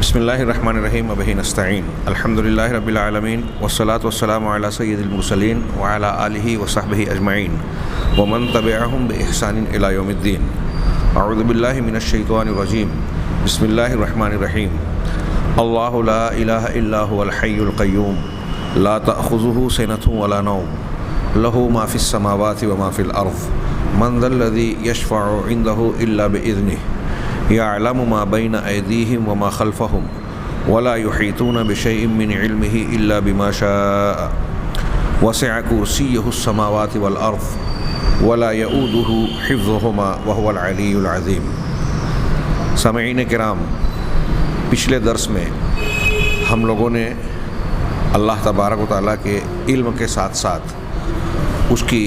بسم اللہ الرحمن الرحیم وبہ نستعین الحمد للہ رب العالمین والصلاة والسلام علی سید المرسلین وعلی آلہ وصحبہ اجمعین ومن تبعہم بإحسان الی یوم الدین. اعوذ باللہ من الشیطان الرجیم. بسم اللہ الرحمن الرحیم. اللہ لا الہ الا هو الحی القیوم لا تأخذہ سنۃ ولا نوم لہ ما فی السماوات وما فی الارض من ذا الذی یشفع عندہ الا بإذنہ يعلم ما بين أيديهم وما خلفهم ولا يحيطون بشيء من علمه إلا بما شاء وسع كرسيه السماوات والأرض ولا يؤوده حفظهما وهو العلي العظيم. سامعین کرام، پچھلے درس میں ہم لوگوں نے اللہ تبارک و تعالیٰ کے علم کے ساتھ ساتھ اس کی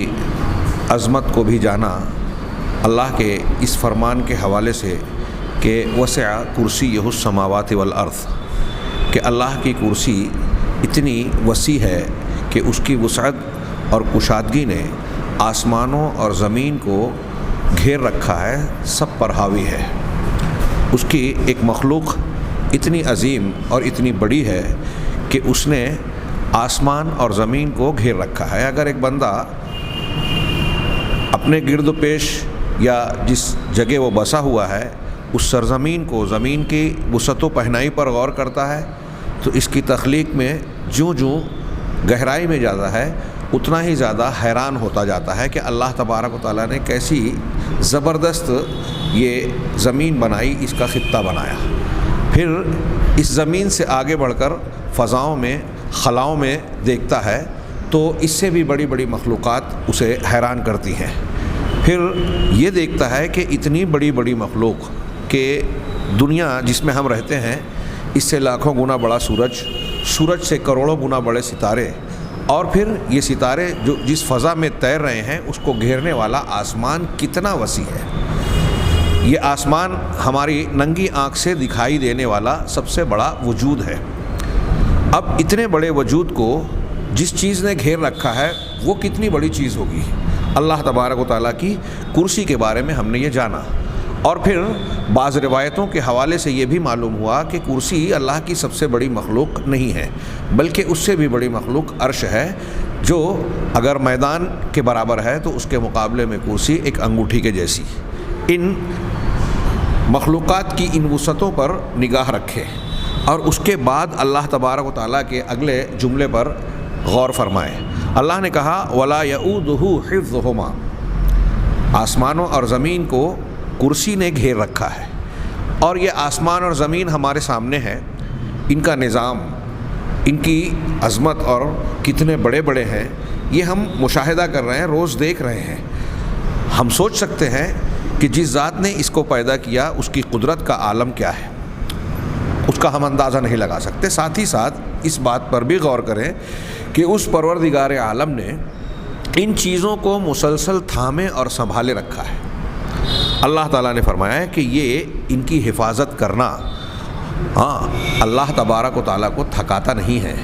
عظمت کو بھی جانا. اللہ کے اس فرمان کے حوالے سے کہ وسع کرسیہ السماوات والارض، کہ اللہ کی کرسی اتنی وسیع ہے کہ اس کی وسعت اور کشادگی نے آسمانوں اور زمین کو گھیر رکھا ہے، سب پر حاوی ہے. اس کی ایک مخلوق اتنی عظیم اور اتنی بڑی ہے کہ اس نے آسمان اور زمین کو گھیر رکھا ہے. اگر ایک بندہ اپنے گرد و پیش یا جس جگہ وہ بسا ہوا ہے اس سرزمین کو، زمین کی وسعت و پہنائی پر غور کرتا ہے تو اس کی تخلیق میں جوں گہرائی میں جاتا ہے اتنا ہی زیادہ حیران ہوتا جاتا ہے کہ اللہ تبارک و تعالیٰ نے کیسی زبردست یہ زمین بنائی، اس کا خطہ بنایا. پھر اس زمین سے آگے بڑھ کر فضاؤں میں، خلاؤں میں دیکھتا ہے تو اس سے بھی بڑی بڑی مخلوقات اسے حیران کرتی ہیں. پھر یہ دیکھتا ہے کہ اتنی بڑی بڑی مخلوق کہ دنیا جس میں ہم رہتے ہیں اس سے لاکھوں گنا بڑا سورج سے کروڑوں گنا بڑے ستارے، اور پھر یہ ستارے جو جس فضا میں تیر رہے ہیں اس کو گھیرنے والا آسمان کتنا وسیع ہے. یہ آسمان ہماری ننگی آنکھ سے دکھائی دینے والا سب سے بڑا وجود ہے. اب اتنے بڑے وجود کو جس چیز نے گھیر رکھا ہے وہ کتنی بڑی چیز ہوگی. اللہ تبارک و تعالیٰ کی کرسی کے بارے میں ہم نے یہ جانا، اور پھر بعض روایتوں کے حوالے سے یہ بھی معلوم ہوا کہ کرسی اللہ کی سب سے بڑی مخلوق نہیں ہے، بلکہ اس سے بھی بڑی مخلوق عرش ہے، جو اگر میدان کے برابر ہے تو اس کے مقابلے میں کرسی ایک انگوٹھی کے جیسی. ان مخلوقات کی ان وسعتوں پر نگاہ رکھے اور اس کے بعد اللہ تبارک و تعالیٰ کے اگلے جملے پر غور فرمائے. اللہ نے کہا وَلَا يَؤُودُهُ حِفْظُهُمَا، آسمانوں اور زمین کو کرسی نے گھیر رکھا ہے. اور یہ آسمان اور زمین ہمارے سامنے ہے، ان کا نظام، ان کی عظمت اور کتنے بڑے بڑے ہیں یہ ہم مشاہدہ کر رہے ہیں، روز دیکھ رہے ہیں. ہم سوچ سکتے ہیں کہ جس ذات نے اس کو پیدا کیا اس کی قدرت کا عالم کیا ہے، اس کا ہم اندازہ نہیں لگا سکتے. ساتھ ہی ساتھ اس بات پر بھی غور کریں کہ اس پروردگار عالم نے ان چیزوں کو مسلسل تھامے اور سنبھالے رکھا ہے. اللہ تعالیٰ نے فرمایا ہے کہ یہ ان کی حفاظت کرنا اللہ تبارک و تعالیٰ کو تھکاتا نہیں ہے.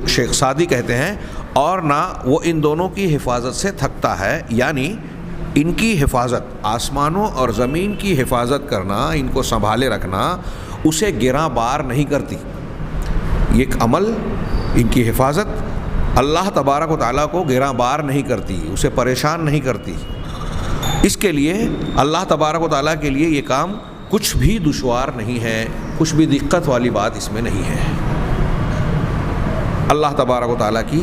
شیخ سعدی کہتے ہیں اور نہ وہ ان دونوں کی حفاظت سے تھکتا ہے، یعنی ان کی حفاظت، آسمانوں اور زمین کی حفاظت کرنا، ان کو سنبھالے رکھنا اسے گراں بار نہیں کرتی. یہ ایک عمل، ان کی حفاظت اللہ تبارک و تعالیٰ کو گراں بار نہیں کرتی، اسے پریشان نہیں کرتی. اس کے لیے اللہ تبارک و تعالیٰ کے لیے یہ کام کچھ بھی دشوار نہیں ہے، کچھ بھی دقت والی بات اس میں نہیں ہے. اللہ تبارک و تعالیٰ کی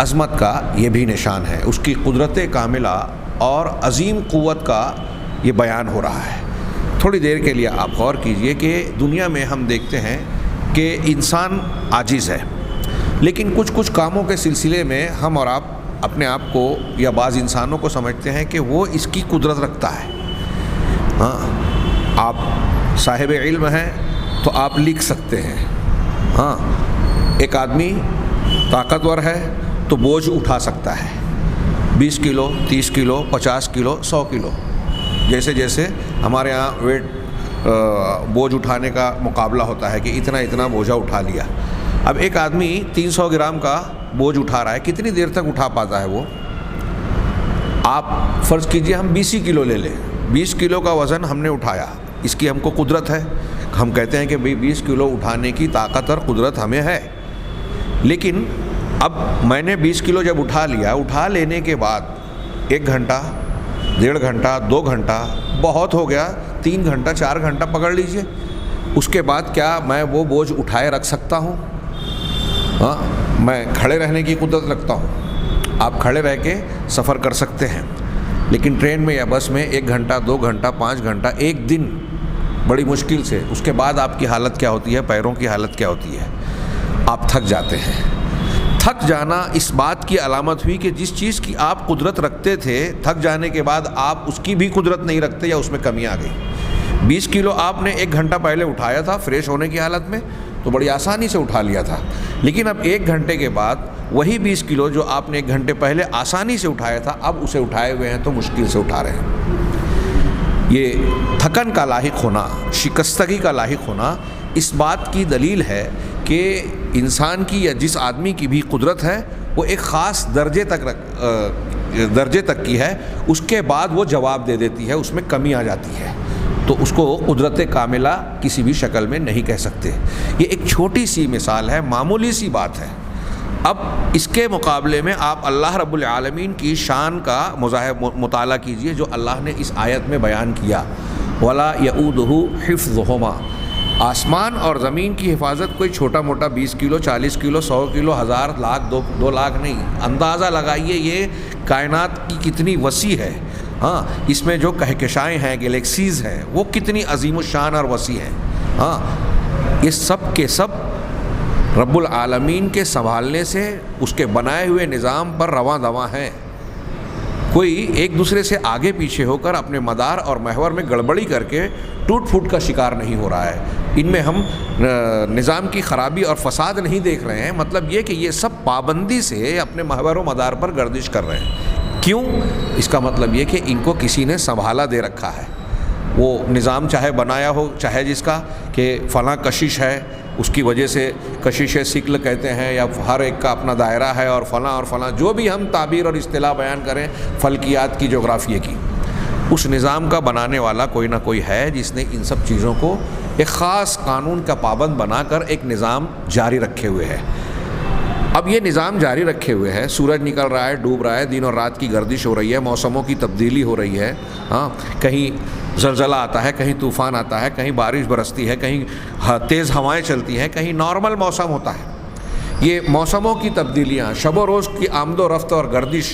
عظمت کا یہ بھی نشان ہے، اس کی قدرت کاملہ اور عظیم قوت کا یہ بیان ہو رہا ہے. تھوڑی دیر کے لیے آپ غور کیجئے کہ دنیا میں ہم دیکھتے ہیں کہ انسان عاجز ہے، لیکن کچھ کاموں کے سلسلے میں ہم اور آپ اپنے آپ کو یا بعض انسانوں کو سمجھتے ہیں کہ وہ اس کی قدرت رکھتا ہے. آپ صاحب علم ہیں تو آپ لکھ سکتے ہیں. ایک آدمی طاقتور ہے تو بوجھ اٹھا سکتا ہے، 20 کلو، 30 کلو، 50 کلو، 100 کلو، جیسے ہمارے ہاں ویٹ بوجھ اٹھانے کا مقابلہ ہوتا ہے کہ اتنا بوجھا اٹھا لیا. اب ایک آدمی 300 گرام کا بوجھ اٹھا رہا ہے، کتنی دیر تک اٹھا پاتا ہے وہ؟ آپ فرض کیجئے ہم 20 کلو لے لیں، 20 کلو کا وزن ہم نے اٹھایا، اس کی ہم کو قدرت ہے. ہم کہتے ہیں کہ بھئی 20 کلو اٹھانے کی طاقت اور قدرت ہمیں ہے، لیکن اب میں نے 20 کلو جب اٹھا لیا، اٹھا لینے کے بعد 1 گھنٹہ 1.5 گھنٹہ 2 گھنٹہ بہت ہو گیا، 3 گھنٹہ 4 گھنٹہ پکڑ لیجئے، اس کے بعد کیا میں وہ بوجھ اٹھائے رکھ سکتا ہوں؟ ہاں، میں کھڑے رہنے کی قدرت رکھتا ہوں، آپ کھڑے رہ کے سفر کر سکتے ہیں، لیکن ٹرین میں یا بس میں 1 گھنٹہ 2 گھنٹہ 5 گھنٹہ 1 دن بڑی مشکل سے، اس کے بعد آپ کی حالت کیا ہوتی ہے، پیروں کی حالت کیا ہوتی ہے، آپ تھک جاتے ہیں۔ تھک جانا اس بات کی علامت ہوئی کہ جس چیز کی آپ قدرت رکھتے تھے، تھک جانے کے بعد آپ اس کی بھی قدرت نہیں رکھتے یا اس میں کمی آ گئی۔ 20 کلو آپ نے 1 گھنٹہ پہلے اٹھایا تھا فریش ہونے کی حالت میں تو بڑی آسانی سے اٹھا لیا تھا، لیکن اب 1 گھنٹے کے بعد وہی 20 کلو جو آپ نے 1 گھنٹے پہلے آسانی سے اٹھایا تھا، اب اسے اٹھائے ہوئے ہیں تو مشکل سے اٹھا رہے ہیں۔ یہ تھکن کا لاحق ہونا، شکستگی کا لاحق ہونا اس بات کی دلیل ہے کہ انسان کی یا جس آدمی کی بھی قدرت ہے وہ ایک خاص درجے تک کی ہے، اس کے بعد وہ جواب دے دیتی ہے، اس میں کمی آ جاتی ہے، تو اس کو قدرت کاملہ کسی بھی شکل میں نہیں کہہ سکتے۔ یہ ایک چھوٹی سی مثال ہے، معمولی سی بات ہے۔ اب اس کے مقابلے میں آپ اللہ رب العالمین کی شان کا مطالعہ کیجئے جو اللہ نے اس آیت میں بیان کیا، وَلَا يَئُودُهُ حِفْظُهُمَا۔ آسمان اور زمین کی حفاظت کوئی چھوٹا موٹا 20 کلو 40 کلو 100 کلو 1000 لاکھ 2 لاکھ نہیں، اندازہ لگائیے یہ کائنات کی کتنی وسیع ہے، ہاں، اس میں جو کہکشائیں ہیں، گلیکسیز ہیں، وہ کتنی عظیم الشان اور وسیع ہیں، ہاں، یہ سب کے سب رب العالمین کے سنبھالنے سے اس کے بنائے ہوئے نظام پر رواں دواں ہیں۔ کوئی ایک دوسرے سے آگے پیچھے ہو کر اپنے مدار اور محور میں گڑبڑی کر کے ٹوٹ پھوٹ کا شکار نہیں ہو رہا ہے، ان میں ہم نظام کی خرابی اور فساد نہیں دیکھ رہے ہیں، مطلب یہ کہ یہ سب پابندی سے اپنے محور و مدار پر گردش کر رہے ہیں۔ کیوں؟ اس کا مطلب یہ کہ ان کو کسی نے سنبھالا دے رکھا ہے، وہ نظام چاہے بنایا ہو، چاہے جس کا کہ فلاں کشش ہے، اس کی وجہ سے کشش سکل کہتے ہیں، یا ہر ایک کا اپنا دائرہ ہے، اور فلاں جو بھی ہم تعبیر اور اصطلاح بیان کریں فلکیات کی، جغرافیے کی، اس نظام کا بنانے والا کوئی نہ کوئی ہے جس نے ان سب چیزوں کو ایک خاص قانون کا پابند بنا کر ایک نظام جاری رکھے ہوئے ہے۔ اب یہ نظام جاری رکھے ہوئے ہے، سورج نکل رہا ہے، ڈوب رہا ہے، دن اور رات کی گردش ہو رہی ہے، موسموں کی تبدیلی ہو رہی ہے، ہاں، کہیں زلزلہ آتا ہے، کہیں طوفان آتا ہے، کہیں بارش برستی ہے، کہیں تیز ہوائیں چلتی ہیں، کہیں نارمل موسم ہوتا ہے۔ یہ موسموں کی تبدیلیاں، شب و روز کی آمد و رفت اور گردش،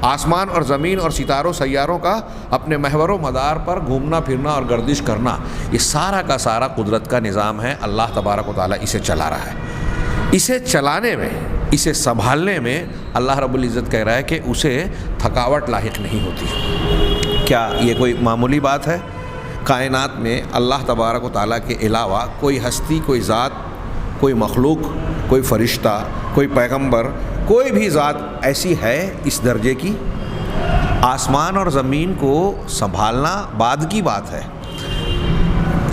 آسمان اور زمین اور ستاروں سیاروں کا اپنے محور و مدار پر گھومنا پھرنا اور گردش کرنا، یہ سارا کا سارا قدرت کا نظام ہے، اللہ تبارک و تعالیٰ اسے چلا رہا ہے۔ اسے چلانے میں، اسے سنبھالنے میں اللہ رب العزت کہہ رہا ہے کہ اسے تھکاوٹ لاحق نہیں ہوتی۔ کیا یہ کوئی معمولی بات ہے؟ کائنات میں اللہ تبارک و تعالیٰ کے علاوہ کوئی ہستی، کوئی ذات، کوئی مخلوق، کوئی فرشتہ، کوئی پیغمبر، کوئی بھی ذات ایسی ہے اس درجے کی؟ آسمان اور زمین کو سنبھالنا بعد کی بات ہے۔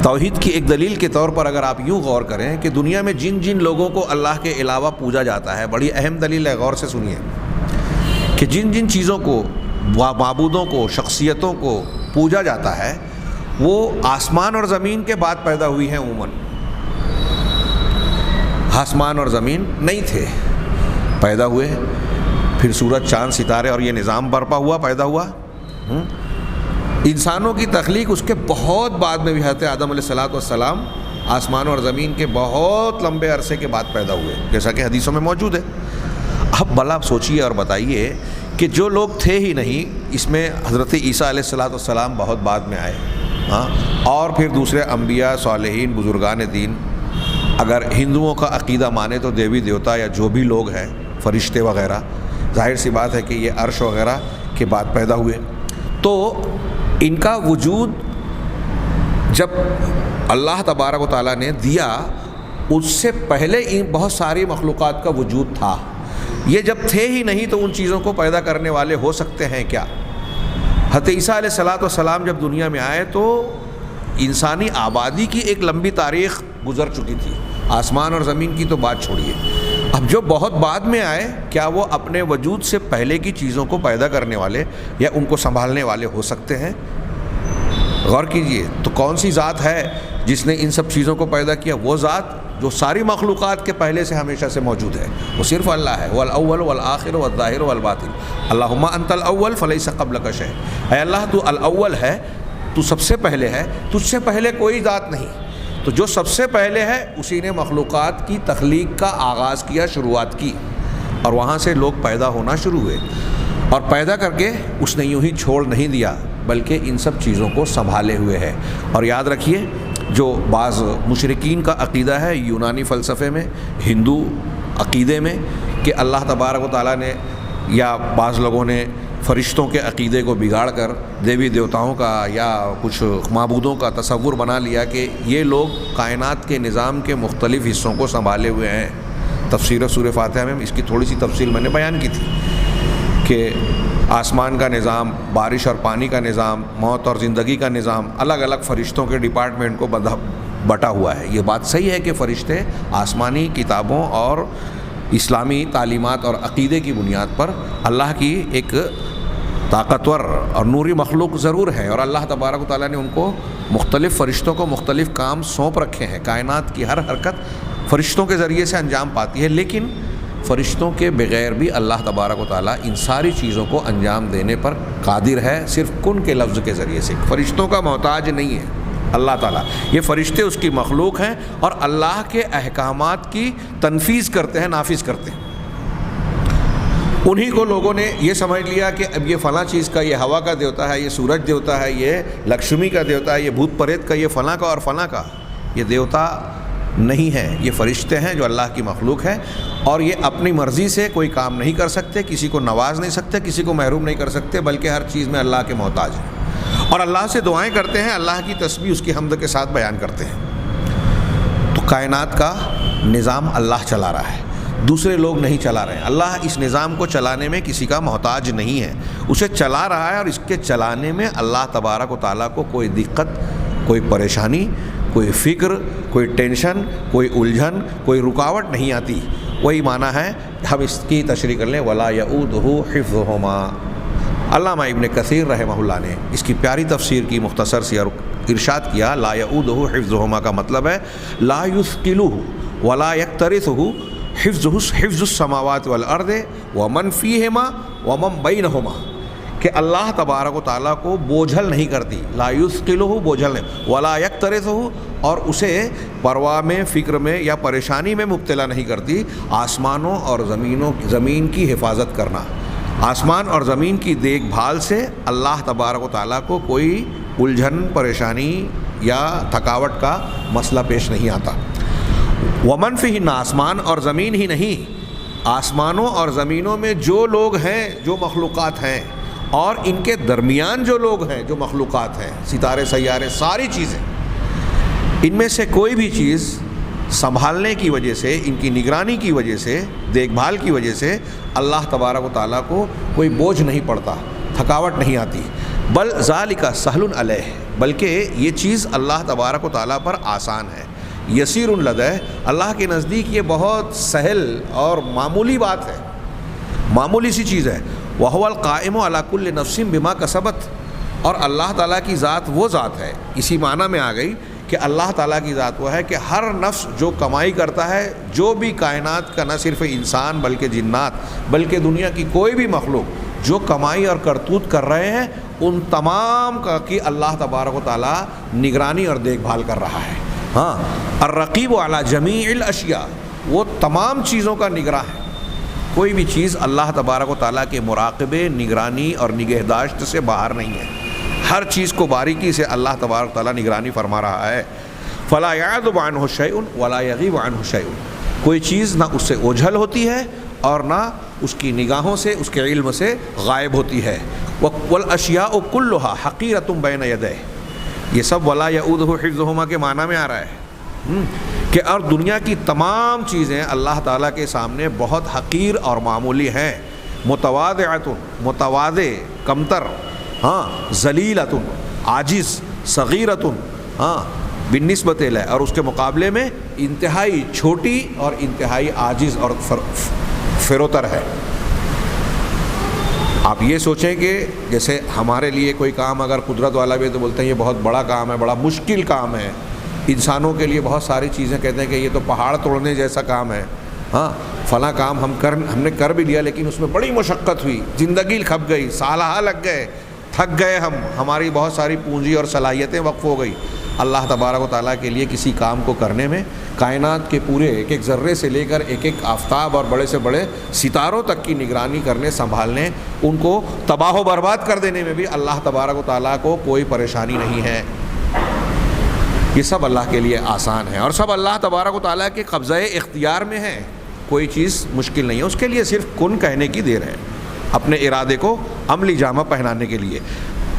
توحید کی ایک دلیل کے طور پر اگر آپ یوں غور کریں کہ دنیا میں جن جن لوگوں کو اللہ کے علاوہ پوجا جاتا ہے، بڑی اہم دلیل ہے، غور سے سنیے، کہ جن جن چیزوں کو، معبودوں کو، شخصیتوں کو پوجا جاتا ہے، وہ آسمان اور زمین کے بعد پیدا ہوئی ہیں عموماً۔ آسمان اور زمین نہیں تھے، پیدا ہوئے، پھر سورج چاند ستارے اور یہ نظام برپا ہوا، پیدا ہوا۔ انسانوں کی تخلیق اس کے بہت بعد میں بھی، حضرت آدم علیہ السلام آسمان اور زمین کے بہت لمبے عرصے کے بعد پیدا ہوئے، جیسا کہ حدیثوں میں موجود ہے۔ اب بھلا سوچیے اور بتائیے کہ جو لوگ تھے ہی نہیں، اس میں حضرت عیسیٰ علیہ السلام بہت بعد میں آئے، ہاں، اور پھر دوسرے انبیاء، صالحین، بزرگان دین، اگر ہندوؤں کا عقیدہ مانے تو دیوی دیوتا یا جو بھی لوگ ہیں، فرشتے وغیرہ، ظاہر سی بات ہے کہ یہ عرش وغیرہ کے بعد پیدا ہوئے۔ تو ان کا وجود جب اللہ تبارک و تعالیٰ نے دیا، اس سے پہلے ان بہت ساری مخلوقات کا وجود تھا۔ یہ جب تھے ہی نہیں تو ان چیزوں کو پیدا کرنے والے ہو سکتے ہیں کیا؟ حضرت عیسیٰ علیہ السلام جب دنیا میں آئے تو انسانی آبادی کی ایک لمبی تاریخ گزر چکی تھی، آسمان اور زمین کی تو بات چھوڑیے۔ اب جو بہت بعد میں آئے، کیا وہ اپنے وجود سے پہلے کی چیزوں کو پیدا کرنے والے یا ان کو سنبھالنے والے ہو سکتے ہیں؟ غور کیجئے، تو کون سی ذات ہے جس نے ان سب چیزوں کو پیدا کیا؟ وہ ذات جو ساری مخلوقات کے پہلے سے ہمیشہ سے موجود ہے، وہ صرف اللہ ہے۔ والاول والآخر والظاہر والباطن، اللہم انت الاول فلیس قبلک شیء۔ اے اللہ تو الاول ہے، تو سب سے پہلے ہے، تجھ سے پہلے کوئی ذات نہیں۔ تو جو سب سے پہلے ہے اسی نے مخلوقات کی تخلیق کا آغاز کیا، شروعات کی، اور وہاں سے لوگ پیدا ہونا شروع ہوئے، اور پیدا کر کے اس نے یوں ہی چھوڑ نہیں دیا بلکہ ان سب چیزوں کو سنبھالے ہوئے ہے۔ اور یاد رکھیے، جو بعض مشرکین کا عقیدہ ہے یونانی فلسفے میں، ہندو عقیدے میں، کہ اللہ تبارک و تعالیٰ نے یا بعض لوگوں نے فرشتوں کے عقیدے کو بگاڑ کر دیوی دیوتاؤں کا یا کچھ معبودوں کا تصور بنا لیا کہ یہ لوگ کائنات کے نظام کے مختلف حصوں کو سنبھالے ہوئے ہیں۔ تفسیر سورہ فاتحہ میں اس کی تھوڑی سی تفصیل میں نے بیان کی تھی کہ آسمان کا نظام، بارش اور پانی کا نظام، موت اور زندگی کا نظام الگ الگ فرشتوں کے ڈپارٹمنٹ کو بٹا ہوا ہے۔ یہ بات صحیح ہے کہ فرشتے آسمانی کتابوں اور اسلامی تعلیمات اور عقیدے کی بنیاد پر اللہ کی ایک طاقتور اور نوری مخلوق ضرور ہے، اور اللہ تبارک و تعالیٰ نے ان کو مختلف فرشتوں کو مختلف کام سونپ رکھے ہیں۔ کائنات کی ہر حرکت فرشتوں کے ذریعے سے انجام پاتی ہے، لیکن فرشتوں کے بغیر بھی اللہ تبارک و تعالیٰ ان ساری چیزوں کو انجام دینے پر قادر ہے، صرف کن کے لفظ کے ذریعے سے۔ فرشتوں کا محتاج نہیں ہے اللہ تعالیٰ، یہ فرشتے اس کی مخلوق ہیں اور اللہ کے احکامات کی تنفیذ کرتے ہیں، نافذ کرتے ہیں۔ انہی کو لوگوں نے یہ سمجھ لیا کہ اب یہ فلاں چیز کا، یہ ہوا کا دیوتا ہے، یہ سورج دیوتا ہے، یہ لکشمی کا دیوتا ہے، یہ بھوت پریت کا، یہ فلاں کا اور فلاں کا۔ یہ دیوتا نہیں ہے، یہ فرشتے ہیں جو اللہ کی مخلوق ہے، اور یہ اپنی مرضی سے کوئی کام نہیں کر سکتے، کسی کو نواز نہیں سکتے، کسی کو محروم نہیں کر سکتے، بلکہ ہر چیز میں اللہ کے محتاج ہیں، اور اللہ سے دعائیں کرتے ہیں، اللہ کی تسبیح اس کی حمد کے ساتھ بیان کرتے ہیں۔ تو کائنات کا نظام اللہ چلا رہا ہے، دوسرے لوگ نہیں چلا رہے ہیں۔ اللہ اس نظام کو چلانے میں کسی کا محتاج نہیں ہے، اسے چلا رہا ہے، اور اس کے چلانے میں اللہ تبارک و تعالیٰ کو کوئی دقت، کوئی پریشانی، کوئی فکر، کوئی ٹینشن، کوئی الجھن، کوئی رکاوٹ نہیں آتی۔ وہی معنی ہے، ہم اس کی تشریح کر لیں، وَلَا يَؤُودُهُ حِفْظُهُمَا۔ علامہ ابن کثیر رحمہ اللہ نے اس کی پیاری تفسیر کی، مختصر سی، اور ارشاد کیا لا يؤوده حفظهما کا مطلب ہے لا يثقله ولا يكترثه حفظ السماوات والارض ومن فيهما ومن بينهما، کہ اللہ تبارک و تعالیٰ کو بوجھل نہیں کرتی، لا يثقله بوجھل نہیں، ولا يكترثه اور اسے پرواہ میں، فکر میں یا پریشانی میں مبتلا نہیں کرتی۔ آسمانوں اور زمین کی حفاظت کرنا، آسمان اور زمین کی دیکھ بھال سے اللہ تبارک و تعالیٰ کو کوئی الجھن، پریشانی یا تھکاوٹ کا مسئلہ پیش نہیں آتا۔ ومن فیہن، آسمان اور زمین ہی نہیں، آسمانوں اور زمینوں میں جو لوگ ہیں، جو مخلوقات ہیں، اور ان کے درمیان جو لوگ ہیں، جو مخلوقات ہیں، ستارے، سیارے، ساری چیزیں، ان میں سے کوئی بھی چیز سنبھالنے کی وجہ سے، ان کی نگرانی کی وجہ سے، دیکھ بھال کی وجہ سے اللہ تبارک و تعالیٰ کو کوئی بوجھ نہیں پڑتا، تھکاوٹ نہیں آتی۔ بل ذالک سہل علیہ، بلکہ یہ چیز اللہ تبارک و تعالیٰ پر آسان ہے، یسیر لدہ، اللہ کے نزدیک یہ بہت سہل اور معمولی بات ہے، معمولی سی چیز ہے۔ وَهُوَ الْقَائِمُ عَلَى كُلِّ نَفْسٍ بِمَا كَسَبَتْ، اور اللہ تعالیٰ کی ذات وہ ذات ہے، اسی معنی میں آ گئی کہ اللہ تعالیٰ کی ذات وہ ہے کہ ہر نفس جو کمائی کرتا ہے، جو بھی کائنات کا، نہ صرف انسان بلکہ جنات، بلکہ دنیا کی کوئی بھی مخلوق جو کمائی اور کرتوت کر رہے ہیں، ان تمام کا کی اللہ تبارک و تعالیٰ نگرانی اور دیکھ بھال کر رہا ہے۔ ہاں، الرقیب علی جمیع الاشیاء، وہ تمام چیزوں کا نگراں ہے، کوئی بھی چیز اللہ تبارک و تعالیٰ کے مراقبے، نگرانی اور نگہداشت سے باہر نہیں ہے، ہر چیز کو باریکی سے اللہ تبارک و تعالیٰ نگرانی فرما رہا ہے۔ فلا یعزب عنہ شیء ولا یغیب عنہ شیء، کوئی چیز نہ اس سے اوجھل ہوتی ہے اور نہ اس کی نگاہوں سے، اس کے علم سے غائب ہوتی ہے۔ والاشیاء کلھا حقیرۃ بین یدیہ، یہ سب ولا یعودہ حفظہما کے معنی میں آ رہا ہے کہ اور دنیا کی تمام چیزیں اللہ تعالیٰ کے سامنے بہت حقیر اور معمولی ہیں، متواضعۃ، متواضع، کمتر، ہاں، ذلیلۃ، عاجز، صغیرۃ، ہاں، بالنسبت الیہ، اور اس کے مقابلے میں انتہائی چھوٹی اور انتہائی عاجز اور فروتر ہے۔ آپ یہ سوچیں کہ جیسے ہمارے لیے کوئی کام اگر قدرت والا بھی ہے تو بولتے ہیں یہ بہت بڑا کام ہے، بڑا مشکل کام ہے. انسانوں کے لیے بہت ساری چیزیں کہتے ہیں کہ یہ تو پہاڑ توڑنے جیسا کام ہے. ہاں فلاں کام ہم نے کر بھی لیا لیکن اس میں بڑی مشقت ہوئی، زندگی کھپ گئی، سالہ لگ گئے، تھک گئے، ہماری بہت ساری پونجی اور صلاحیتیں وقف ہو گئی. اللہ تبارک و تعالیٰ کے لیے کسی کام کو کرنے میں کائنات کے پورے ایک ایک ذرے سے لے کر ایک ایک آفتاب اور بڑے سے بڑے ستاروں تک کی نگرانی کرنے، سنبھالنے، ان کو تباہ و برباد کر دینے میں بھی اللہ تبارک و تعالیٰ کو کوئی پریشانی نہیں ہے. یہ سب اللہ کے لیے آسان ہے اور سب اللہ تبارک و تعالیٰ کے قبضۂ اختیار میں ہے. کوئی چیز مشکل نہیں ہے، اس کے لیے صرف کن کہنے کی دیر ہے، اپنے ارادے کو عملی جامہ پہنانے کے لیے.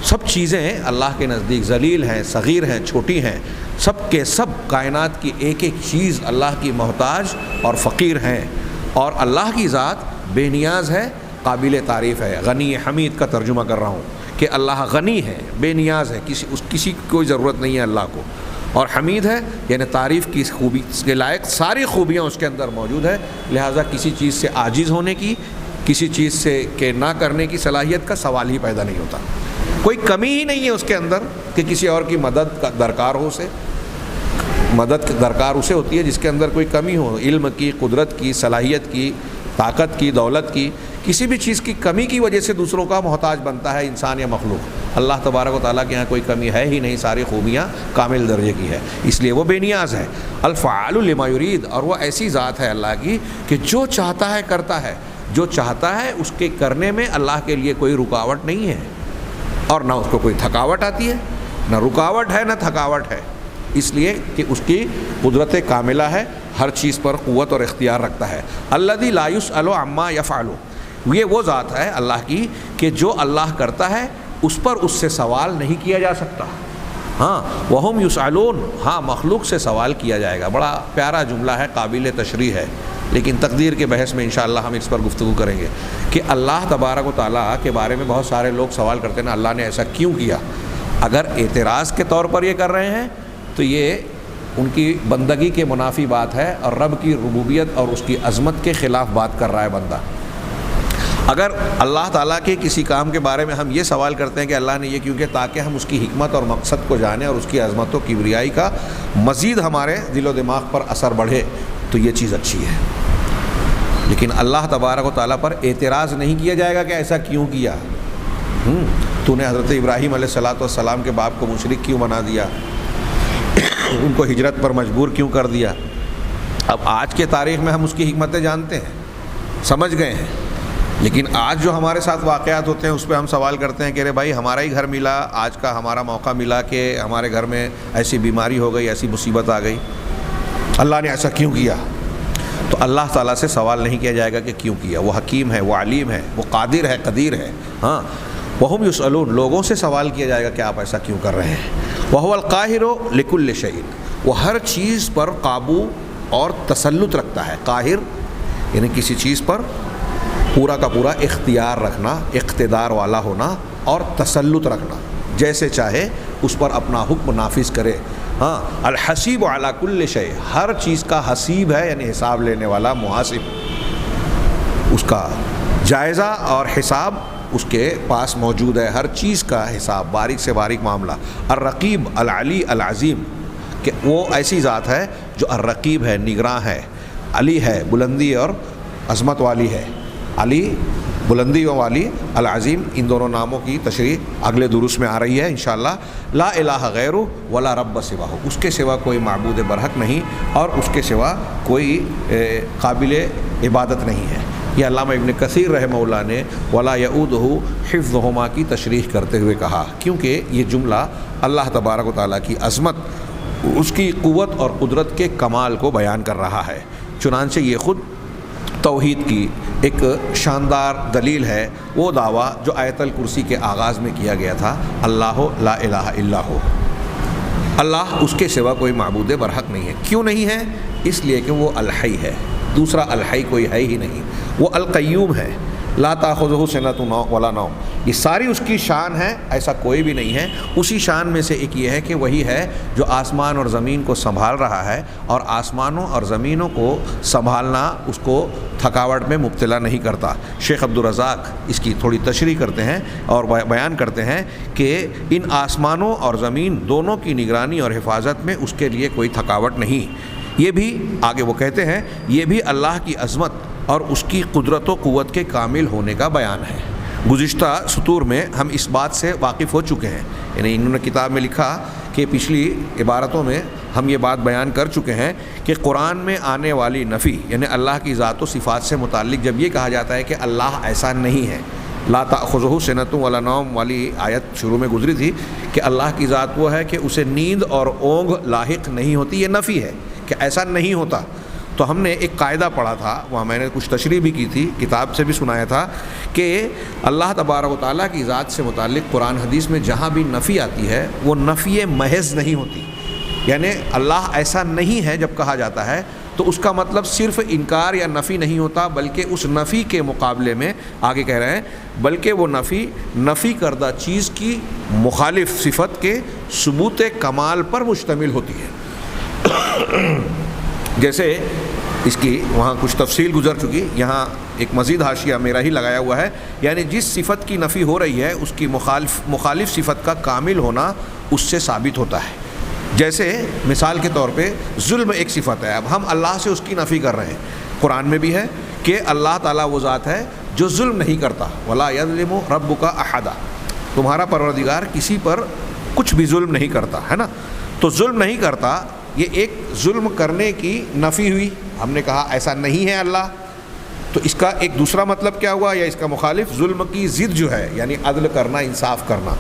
سب چیزیں اللہ کے نزدیک ذلیل ہیں، صغیر ہیں، چھوٹی ہیں، سب کے سب کائنات کی ایک ایک چیز اللہ کی محتاج اور فقیر ہیں. اور اللہ کی ذات بے نیاز ہے، قابل تعریف ہے. غنی حمید کا ترجمہ کر رہا ہوں کہ اللہ غنی ہے، بے نیاز ہے، کسی کی کوئی ضرورت نہیں ہے اللہ کو. اور حمید ہے یعنی تعریف کی خوبی کے لائق ساری خوبیاں اس کے اندر موجود ہے. لہٰذا کسی چیز سے عاجز ہونے کی، کسی چیز سے کہ نہ کرنے کی صلاحیت کا سوال ہی پیدا نہیں ہوتا. کوئی کمی ہی نہیں ہے اس کے اندر کہ کسی اور کی مدد کا درکار ہو. اسے مدد درکار اسے ہوتی ہے جس کے اندر کوئی کمی ہو، علم کی، قدرت کی، صلاحیت کی، طاقت کی، دولت کی. کسی بھی چیز کی کمی کی وجہ سے دوسروں کا محتاج بنتا ہے انسان یا مخلوق. اللہ تبارک و تعالیٰ کے یہاں کوئی کمی ہے ہی نہیں، ساری خوبیاں کامل درجے کی ہے، اس لیے وہ بے نیاز ہے. الفعال لما یرید، اور وہ ایسی ذات ہے اللہ کی کہ جو چاہتا ہے کرتا ہے. جو چاہتا ہے اس کے کرنے میں اللہ کے لیے کوئی رکاوٹ نہیں ہے، اور نہ اس کو کوئی تھکاوٹ آتی ہے، نہ رکاوٹ ہے نہ تھکاوٹ ہے. اس لیے کہ اس کی قدرت کاملہ ہے، ہر چیز پر قوت اور اختیار رکھتا ہے. الذی لا یسأل عما یفعل، یہ وہ ذات ہے اللہ کی کہ جو اللہ کرتا ہے اس پر اس سے سوال نہیں کیا جا سکتا. ہاں وہم یسألون، ہاں مخلوق سے سوال کیا جائے گا. بڑا پیارا جملہ ہے، قابل تشریح ہے، لیکن تقدیر کے بحث میں انشاءاللہ ہم اس پر گفتگو کریں گے کہ اللہ تبارک و تعالیٰ کے بارے میں بہت سارے لوگ سوال کرتے ہیں نا، اللہ نے ایسا کیوں کیا. اگر اعتراض کے طور پر یہ کر رہے ہیں تو یہ ان کی بندگی کے منافی بات ہے اور رب کی ربوبیت اور اس کی عظمت کے خلاف بات کر رہا ہے بندہ. اگر اللہ تعالیٰ کے کسی کام کے بارے میں ہم یہ سوال کرتے ہیں کہ اللہ نے یہ کیوں کیا، تاکہ ہم اس کی حکمت اور مقصد کو جانیں اور اس کی عظمت و کبریائی کا مزید ہمارے دل و دماغ پر اثر بڑھے، تو یہ چیز اچھی ہے. لیکن اللہ تبارک و تعالیٰ پر اعتراض نہیں کیا جائے گا کہ ایسا کیوں کیا. تو نے حضرت ابراہیم علیہ السلام کے باپ کو مشرک کیوں بنا دیا، ان کو ہجرت پر مجبور کیوں کر دیا. اب آج کے تاریخ میں ہم اس کی حکمتیں جانتے ہیں، سمجھ گئے ہیں، لیکن آج جو ہمارے ساتھ واقعات ہوتے ہیں اس پہ ہم سوال کرتے ہیں کہ ارے بھائی ہمارا ہی گھر ملا، آج کا ہمارا موقع ملا کہ ہمارے گھر میں ایسی بیماری ہو گئی، ایسی مصیبت آ گئی، اللہ نے ایسا کیوں کیا. تو اللہ تعالیٰ سے سوال نہیں کیا جائے گا کہ کیوں کیا. وہ حکیم ہے، وہ علیم ہے، وہ قادر ہے، قدیر ہے. ہاں وہم یسألون، لوگوں سے سوال کیا جائے گا کہ آپ ایسا کیوں کر رہے ہیں. وہو القاہر لکل شیء، وہ ہر چیز پر قابو اور تسلط رکھتا ہے. قاہر یعنی کسی چیز پر پورا کا پورا اختیار رکھنا، اقتدار والا ہونا اور تسلط رکھنا، جیسے چاہے اس پر اپنا حکم نافذ کرے. ہاں الحسیب علی کل شیء، ہر چیز کا حسیب ہے یعنی حساب لینے والا، محاسب، اس کا جائزہ اور حساب اس کے پاس موجود ہے. ہر چیز کا حساب، باریک سے باریک معاملہ. الرقیب العلی العظیم، کہ وہ ایسی ذات ہے جو الرقیب ہے، نگراں ہے، علی ہے، بلندی اور عظمت والی ہے. علی بلندی والی، العظیم، ان دونوں ناموں کی تشریح اگلے دروس میں آ رہی ہے انشاءاللہ. لا الہ غیر ولا رب سواہ، اس کے سوا کوئی معبود برحق نہیں اور اس کے سوا کوئی قابل عبادت نہیں ہے. یہ علامہ ابن کثیر رحمہ اللہ نے ولا یعودہ حفظہما کی تشریح کرتے ہوئے کہا، کیونکہ یہ جملہ اللہ تبارک و تعالیٰ کی عظمت، اس کی قوت اور قدرت کے کمال کو بیان کر رہا ہے. چنانچہ یہ خود توحید کی ایک شاندار دلیل ہے، وہ دعویٰ جو آیت الکرسی کے آغاز میں کیا گیا تھا، اللہ لا الہ الا ہو، اللہ اس کے سوا کوئی معبود برحق نہیں ہے. کیوں نہیں ہے؟ اس لیے کہ وہ الحی ہے، دوسرا الحی کوئی ہے ہی نہیں. وہ القیوم ہے، لا تأخذہ سنۃ ولا نوم، یہ ساری اس کی شان ہے، ایسا کوئی بھی نہیں ہے۔ اسی شان میں سے ایک یہ ہے کہ وہی ہے جو آسمان اور زمین کو سنبھال رہا ہے، اور آسمانوں اور زمینوں کو سنبھالنا اس کو تھکاوٹ میں مبتلا نہیں کرتا۔ شیخ عبدالرزاق اس کی تھوڑی تشریح کرتے ہیں اور بیان کرتے ہیں کہ ان آسمانوں اور زمین دونوں کی نگرانی اور حفاظت میں اس کے لیے کوئی تھکاوٹ نہیں۔ یہ بھی آگے وہ کہتے ہیں یہ بھی اللہ کی عظمت اور اس کی قدرت و قوت کے کامل ہونے کا بیان ہے۔ گزشتہ سطور میں ہم اس بات سے واقف ہو چکے ہیں، یعنی انہوں نے کتاب میں لکھا کہ پچھلی عبارتوں میں ہم یہ بات بیان کر چکے ہیں کہ قرآن میں آنے والی نفی، یعنی اللہ کی ذات و صفات سے متعلق جب یہ کہا جاتا ہے کہ اللہ ایسا نہیں ہے، لا تأخذہ سنۃ ولا نوم والی آیت شروع میں گزری تھی کہ اللہ کی ذات وہ ہے کہ اسے نیند اور اونگ لاحق نہیں ہوتی، یہ نفی ہے کہ ایسا نہیں ہوتا۔ تو ہم نے ایک قاعدہ پڑھا تھا، وہاں میں نے کچھ تشریح بھی کی تھی، کتاب سے بھی سنایا تھا کہ اللہ تبارک و تعالیٰ کی ذات سے متعلق قرآن حدیث میں جہاں بھی نفی آتی ہے وہ نفی محض نہیں ہوتی، یعنی اللہ ایسا نہیں ہے جب کہا جاتا ہے تو اس کا مطلب صرف انکار یا نفی نہیں ہوتا، بلکہ اس نفی کے مقابلے میں آگے کہہ رہے ہیں بلکہ وہ نفی کردہ چیز کی مخالف صفت کے ثبوت کمال پر مشتمل ہوتی ہے۔ جیسے اس کی وہاں کچھ تفصیل گزر چکی، یہاں ایک مزید حاشیہ میرا ہی لگایا ہوا ہے، یعنی جس صفت کی نفی ہو رہی ہے اس کی مخالف صفت کا کامل ہونا اس سے ثابت ہوتا ہے۔ جیسے مثال کے طور پہ ظلم ایک صفت ہے، اب ہم اللہ سے اس کی نفی کر رہے ہیں، قرآن میں بھی ہے کہ اللہ تعالیٰ وہ ذات ہے جو ظلم نہیں کرتا، وَلَا يَظْلِمُ رَبُّكَ أَحَدًا، تمہارا پروردگار کسی پر کچھ بھی ظلم نہیں کرتا، ہے نا۔ تو ظلم نہیں کرتا، یہ ایک ظلم کرنے کی نفی ہوئی، ہم نے کہا ایسا نہیں ہے اللہ، تو اس کا ایک دوسرا مطلب کیا ہوا، یا اس کا مخالف ظلم کی ضد جو ہے یعنی عدل کرنا، انصاف کرنا،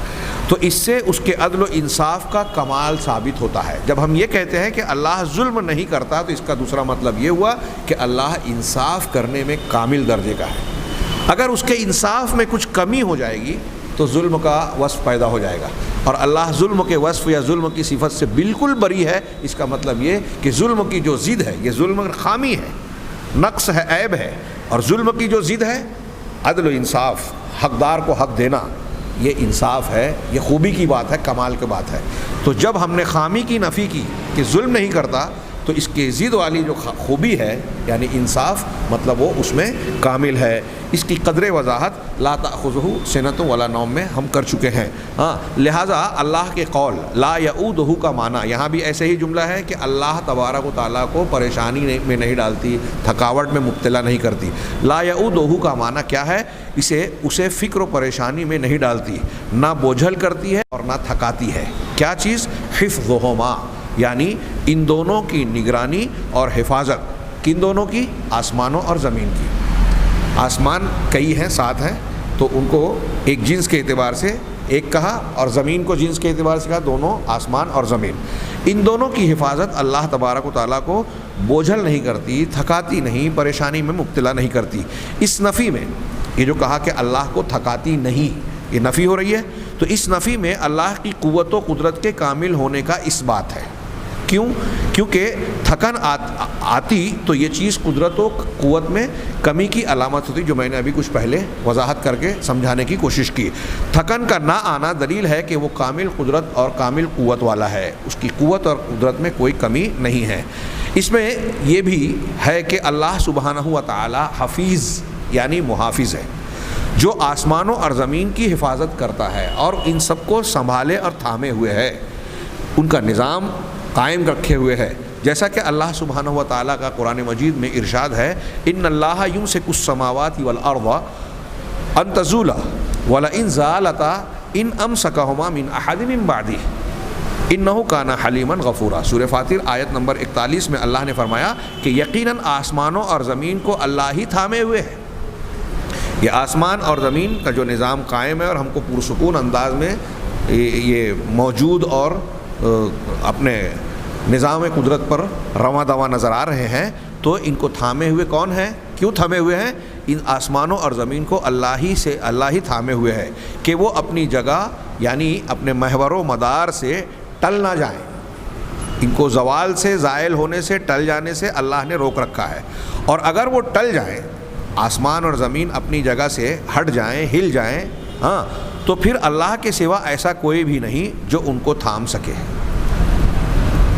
تو اس سے اس کے عدل و انصاف کا کمال ثابت ہوتا ہے۔ جب ہم یہ کہتے ہیں کہ اللہ ظلم نہیں کرتا تو اس کا دوسرا مطلب یہ ہوا کہ اللہ انصاف کرنے میں کامل درجے کا ہے۔ اگر اس کے انصاف میں کچھ کمی ہو جائے گی تو ظلم کا وصف پیدا ہو جائے گا، اور اللہ ظلم کے وصف یا ظلم کی صفت سے بالکل بری ہے، اس کا مطلب یہ کہ ظلم کی جو ضد ہے، یہ ظلم خامی ہے، نقص ہے، عیب ہے، اور ظلم کی جو ضد ہے عدل و انصاف، حقدار کو حق دینا، یہ انصاف ہے، یہ خوبی کی بات ہے، کمال کی بات ہے۔ تو جب ہم نے خامی کی نفی کی کہ ظلم نہیں کرتا تو اس کے ضد والی جو خوبی ہے یعنی انصاف، مطلب وہ اس میں کامل ہے۔ اس کی قدر وضاحت لا تأخذہ سنۃ ولا نوم میں ہم کر چکے ہیں۔ لہٰذا اللہ کے قول لا یعودہ کا معنی یہاں بھی ایسے ہی جملہ ہے کہ اللہ تبارک و تعالیٰ کو پریشانی میں نہیں ڈالتی، تھکاوٹ میں مبتلا نہیں کرتی۔ لا یعودہ کا معنی کیا ہے، اسے فکر و پریشانی میں نہیں ڈالتی، نہ بوجھل کرتی ہے اور نہ تھکاتی ہے۔ کیا چیز؟ حفظہما، یعنی ان دونوں کی نگرانی اور حفاظت، کن دونوں کی؟ آسمانوں اور زمین کی۔ آسمان کئی ہیں، 7 ہیں، تو ان کو ایک جنس کے اعتبار سے ایک کہا، اور زمین کو جنس کے اعتبار سے کہا، دونوں آسمان اور زمین، ان دونوں کی حفاظت اللہ تبارک و تعالیٰ کو بوجھل نہیں کرتی، تھکاتی نہیں، پریشانی میں مبتلا نہیں کرتی۔ اس نفی میں یہ جو کہا کہ اللہ کو تھکاتی نہیں، یہ نفی ہو رہی ہے، تو اس نفی میں اللہ کی قوت و قدرت کے کامل ہونے کا اس بات ہے۔ کیوں؟ کیونکہ تھکن آتی تو یہ چیز قدرت و قوت میں کمی کی علامت ہوتی، جو میں نے ابھی کچھ پہلے وضاحت کر کے سمجھانے کی کوشش کی۔ تھکن کا نہ آنا دلیل ہے کہ وہ کامل قدرت اور کامل قوت والا ہے، اس کی قوت اور قدرت میں کوئی کمی نہیں ہے۔ اس میں یہ بھی ہے کہ اللہ سبحانہ و تعالی حفیظ یعنی محافظ ہے، جو آسمانوں اور زمین کی حفاظت کرتا ہے اور ان سب کو سنبھالے اور تھامے ہوئے ہے، ان کا نظام قائم رکھے ہوئے ہے۔ جیسا کہ اللہ سبحانہ و تعالیٰ کا قرآن مجید میں ارشاد ہے، ان اللہ یمسک السماوات والارض ان تزولا ولئن زالتا ان امسکہما من احد من بعدہ انہ کان حلیما غفورا۔ سورہ فاطر آیت نمبر 41 میں اللہ نے فرمایا کہ یقیناً آسمانوں اور زمین کو اللہ ہی تھامے ہوئے ہے۔ یہ آسمان اور زمین کا جو نظام قائم ہے اور ہم کو پرسکون انداز میں یہ موجود اور اپنے نظام قدرت پر رواں دواں نظر آ رہے ہیں، تو ان کو تھامے ہوئے کون ہیں؟ کیوں تھامے ہوئے ہیں؟ ان آسمانوں اور زمین کو اللہ ہی تھامے ہوئے ہے کہ وہ اپنی جگہ یعنی اپنے محور و مدار سے ٹل نہ جائیں، ان کو زوال سے، زائل ہونے سے، ٹل جانے سے اللہ نے روک رکھا ہے، اور اگر وہ ٹل جائیں آسمان اور زمین اپنی جگہ سے ہٹ جائیں، ہل جائیں، ہاں، تو پھر اللہ کے سوا ایسا کوئی بھی نہیں جو ان کو تھام سکے۔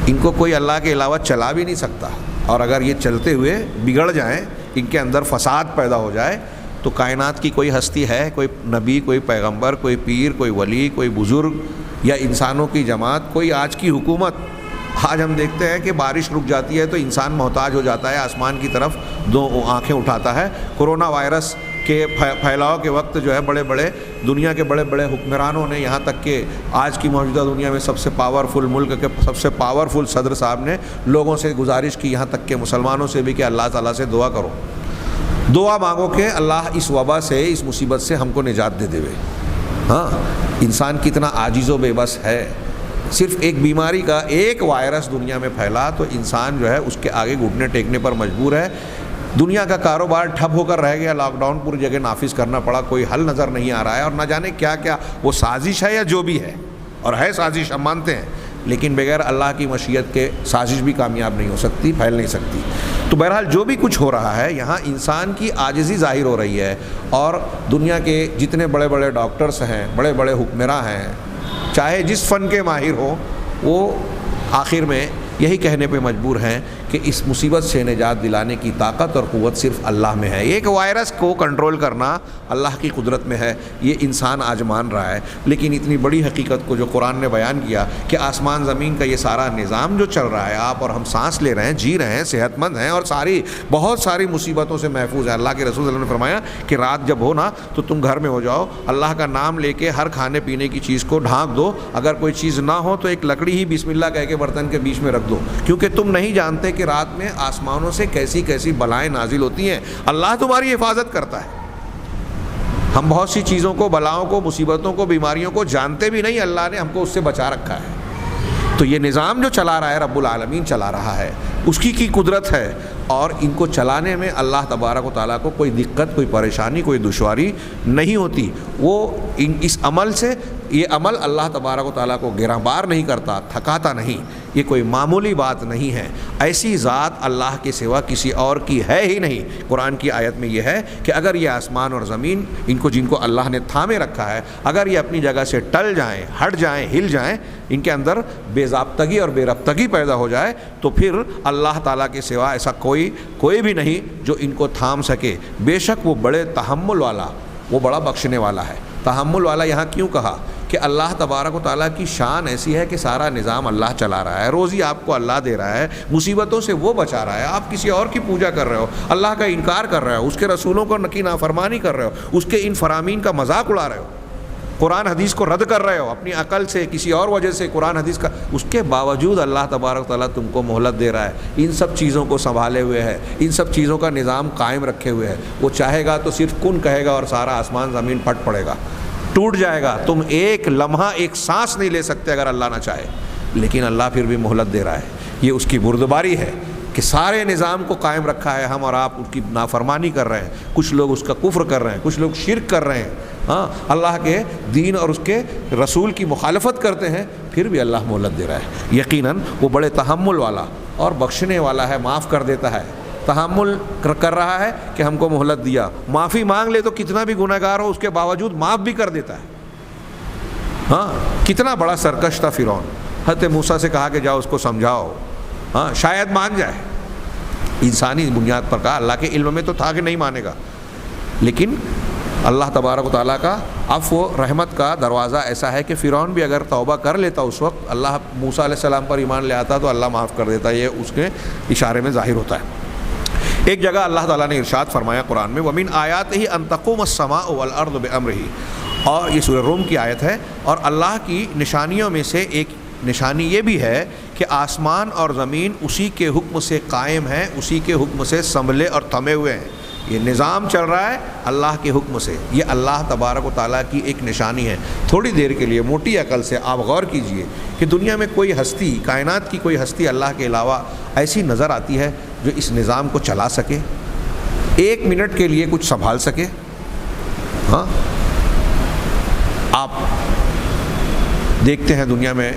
ان کو کوئی اللہ کے علاوہ چلا بھی نہیں سکتا، اور اگر یہ چلتے ہوئے بگڑ جائیں، ان کے اندر فساد پیدا ہو جائے، تو کائنات کی کوئی ہستی ہے، کوئی نبی، کوئی پیغمبر، کوئی پیر، کوئی ولی، کوئی بزرگ یا انسانوں کی جماعت، کوئی آج کی حکومت؟ آج ہم دیکھتے ہیں کہ بارش رک جاتی ہے تو انسان محتاج ہو جاتا ہے، آسمان کی طرف دو آنکھیں اٹھاتا ہے۔ کرونا وائرس کے پھیلاؤ کے وقت جو ہے بڑے بڑے دنیا کے بڑے بڑے حکمرانوں نے، یہاں تک کہ آج کی موجودہ دنیا میں سب سے پاورفل ملک کے سب سے پاورفل صدر صاحب نے لوگوں سے گزارش کی، یہاں تک کہ مسلمانوں سے بھی، کہ اللہ تعالیٰ سے دعا کرو، دعا مانگو کہ اللہ اس وبا سے، اس مصیبت سے ہم کو نجات دے دے۔ ہاں، انسان کتنا عاجز و بے بس ہے، صرف ایک بیماری کا ایک وائرس دنیا میں پھیلا تو انسان جو ہے اس کے آگے گھٹنے ٹیکنے پر مجبور ہے۔ دنیا کا کاروبار ٹھپ ہو کر رہ گیا، لاک ڈاؤن پوری جگہ نافذ کرنا پڑا، کوئی حل نظر نہیں آ رہا ہے، اور نہ جانے کیا کیا وہ سازش ہے یا جو بھی ہے، اور ہے سازش ہم مانتے ہیں، لیکن بغیر اللہ کی مشیت کے سازش بھی کامیاب نہیں ہو سکتی، پھیل نہیں سکتی۔ تو بہرحال جو بھی کچھ ہو رہا ہے یہاں انسان کی عاجزی ظاہر ہو رہی ہے، اور دنیا کے جتنے بڑے بڑے ڈاکٹرز ہیں، بڑے بڑے حکمراں ہیں، چاہے جس فن کے ماہر ہوں، وہ آخر میں یہی کہنے پہ مجبور ہیں کہ اس مصیبت سے نجات دلانے کی طاقت اور قوت صرف اللہ میں ہے۔ ایک وائرس کو کنٹرول کرنا اللہ کی قدرت میں ہے، یہ انسان آج مان رہا ہے، لیکن اتنی بڑی حقیقت کو جو قرآن نے بیان کیا کہ آسمان زمین کا یہ سارا نظام جو چل رہا ہے، آپ اور ہم سانس لے رہے ہیں، جی رہے ہیں، صحت مند ہیں، اور بہت ساری مصیبتوں سے محفوظ ہے۔ اللہ کے رسول صلی اللہ علیہ وسلم نے فرمایا کہ رات جب ہو نا تو تم گھر میں ہو جاؤ، اللہ کا نام لے کے ہر کھانے پینے کی چیز کو ڈھانک دو، اگر کوئی چیز نہ ہو تو ایک لکڑی ہی بسم اللہ کہہ کے برتن کے بیچ میں رکھ دو، کیونکہ تم نہیں جانتے کہ رات میں آسمانوں سے کیسی کیسی بلائیں نازل ہوتی ہیں، اللہ تمہاری حفاظت کرتا ہے۔ ہم بہت سی چیزوں کو، بلاؤں کو، مصیبتوں کو، بیماریوں کو جانتے بھی نہیں، اللہ نے ہم کو اس سے بچا رکھا ہے۔ تو یہ نظام جو چلا رہا ہے رب العالمین چلا رہا ہے، اس کی قدرت ہے، اور ان کو چلانے میں اللہ تبارک و تعالیٰ کو کوئی دقت، کوئی پریشانی، کوئی دشواری نہیں ہوتی۔ وہ اس عمل سے، یہ عمل اللہ تبارک و تعالیٰ کو گرانبار نہیں کرتا، تھکاتا نہیں، یہ کوئی معمولی بات نہیں ہے۔ ایسی ذات اللہ کے سوا کسی اور کی ہے ہی نہیں۔ قرآن کی آیت میں یہ ہے کہ اگر یہ آسمان اور زمین، جن کو اللہ نے تھامے رکھا ہے، اگر یہ اپنی جگہ سے ٹل جائیں، ہٹ جائیں، ہل جائیں، ان کے اندر بے ضابطگی اور بے ربطگی پیدا ہو جائے، تو پھر اللہ تعالیٰ کے سوا ایسا کوئی بھی نہیں جو ان کو تھام سکے۔ بے شک وہ بڑے تحمل والا، وہ بڑا بخشنے والا ہے۔ تحمل والا یہاں کیوں کہا؟ کہ اللہ تبارک و تعالیٰ کی شان ایسی ہے کہ سارا نظام اللہ چلا رہا ہے، روزی آپ کو اللہ دے رہا ہے، مصیبتوں سے وہ بچا رہا ہے، آپ کسی اور کی پوجا کر رہے ہو، اللہ کا انکار کر رہے ہو، اس کے رسولوں کی نافرمانی کر رہے ہو، اس کے ان فرامین کا مذاق اڑا رہے ہو، قرآن حدیث کو رد کر رہے ہو اپنی عقل سے، کسی اور وجہ سے قرآن حدیث کا، اس کے باوجود اللہ تبارک و تعالیٰ تم کو مہلت دے رہا ہے، ان سب چیزوں کو سنبھالے ہوئے ہے، ان سب چیزوں کا نظام قائم رکھے ہوئے ہے۔ وہ چاہے گا تو صرف کن کہے گا اور سارا آسمان زمین پھٹ پڑے گا، ٹوٹ جائے گا، تم ایک لمحہ ایک سانس نہیں لے سکتے اگر اللہ نہ چاہے، لیکن اللہ پھر بھی مہلت دے رہا ہے۔ یہ اس کی بردباری ہے کہ سارے نظام کو قائم رکھا ہے، ہم اور آپ اس کی نافرمانی کر رہے ہیں، کچھ لوگ اس کا کفر کر رہے ہیں، کچھ لوگ شرک کر رہے ہیں، ہاں، اللہ کے دین اور اس کے رسول کی مخالفت کرتے ہیں، پھر بھی اللہ مہلت دے رہا ہے۔ یقیناً وہ بڑے تحمل والا اور بخشنے والا ہے، معاف کر دیتا ہے، تحمل کر رہا ہے کہ ہم کو مہلت دیا، معافی مانگ لے تو کتنا بھی گناہ گار ہو اس کے باوجود معاف بھی کر دیتا ہے۔ ہاں، کتنا بڑا سرکش تھا فرعون، حضرت موسیٰ سے کہا کہ جاؤ اس کو سمجھاؤ، ہاں شاید مان جائے، انسانی بنیاد پر کہا، اللہ کے علم میں تو تھا کہ نہیں مانے گا، لیکن اللہ تبارک و تعالیٰ کا عفو و رحمت کا دروازہ ایسا ہے کہ فرعون بھی اگر توبہ کر لیتا اس وقت، اللہ موسیٰ علیہ السلام پر ایمان لے آتا تو اللہ معاف کر دیتا، یہ اس کے اشارے میں ظاہر ہوتا ہے۔ ایک جگہ اللہ تعالیٰ نے ارشاد فرمایا قرآن میں، وَمِنْ آیَاتِهِ أَن تَقُومَ السَّمَاءُ وَالْأَرْضُ بِأَمْرِهِ، اور یہ سورہ روم کی آیت ہے، اور اللہ کی نشانیوں میں سے ایک نشانی یہ بھی ہے کہ آسمان اور زمین اسی کے حکم سے قائم ہیں، اسی کے حکم سے سنبھلے اور تھمے ہوئے ہیں، یہ نظام چل رہا ہے اللہ کے حکم سے، یہ اللہ تبارک و تعالیٰ کی ایک نشانی ہے۔ تھوڑی دیر کے لیے موٹی عقل سے آپ غور کیجئے کہ دنیا میں کوئی ہستی، کائنات کی کوئی ہستی اللہ کے علاوہ ایسی نظر آتی ہے جو اس نظام کو چلا سکے، ایک منٹ کے لیے کچھ سنبھال سکے؟ ہاں، آپ دیکھتے ہیں دنیا میں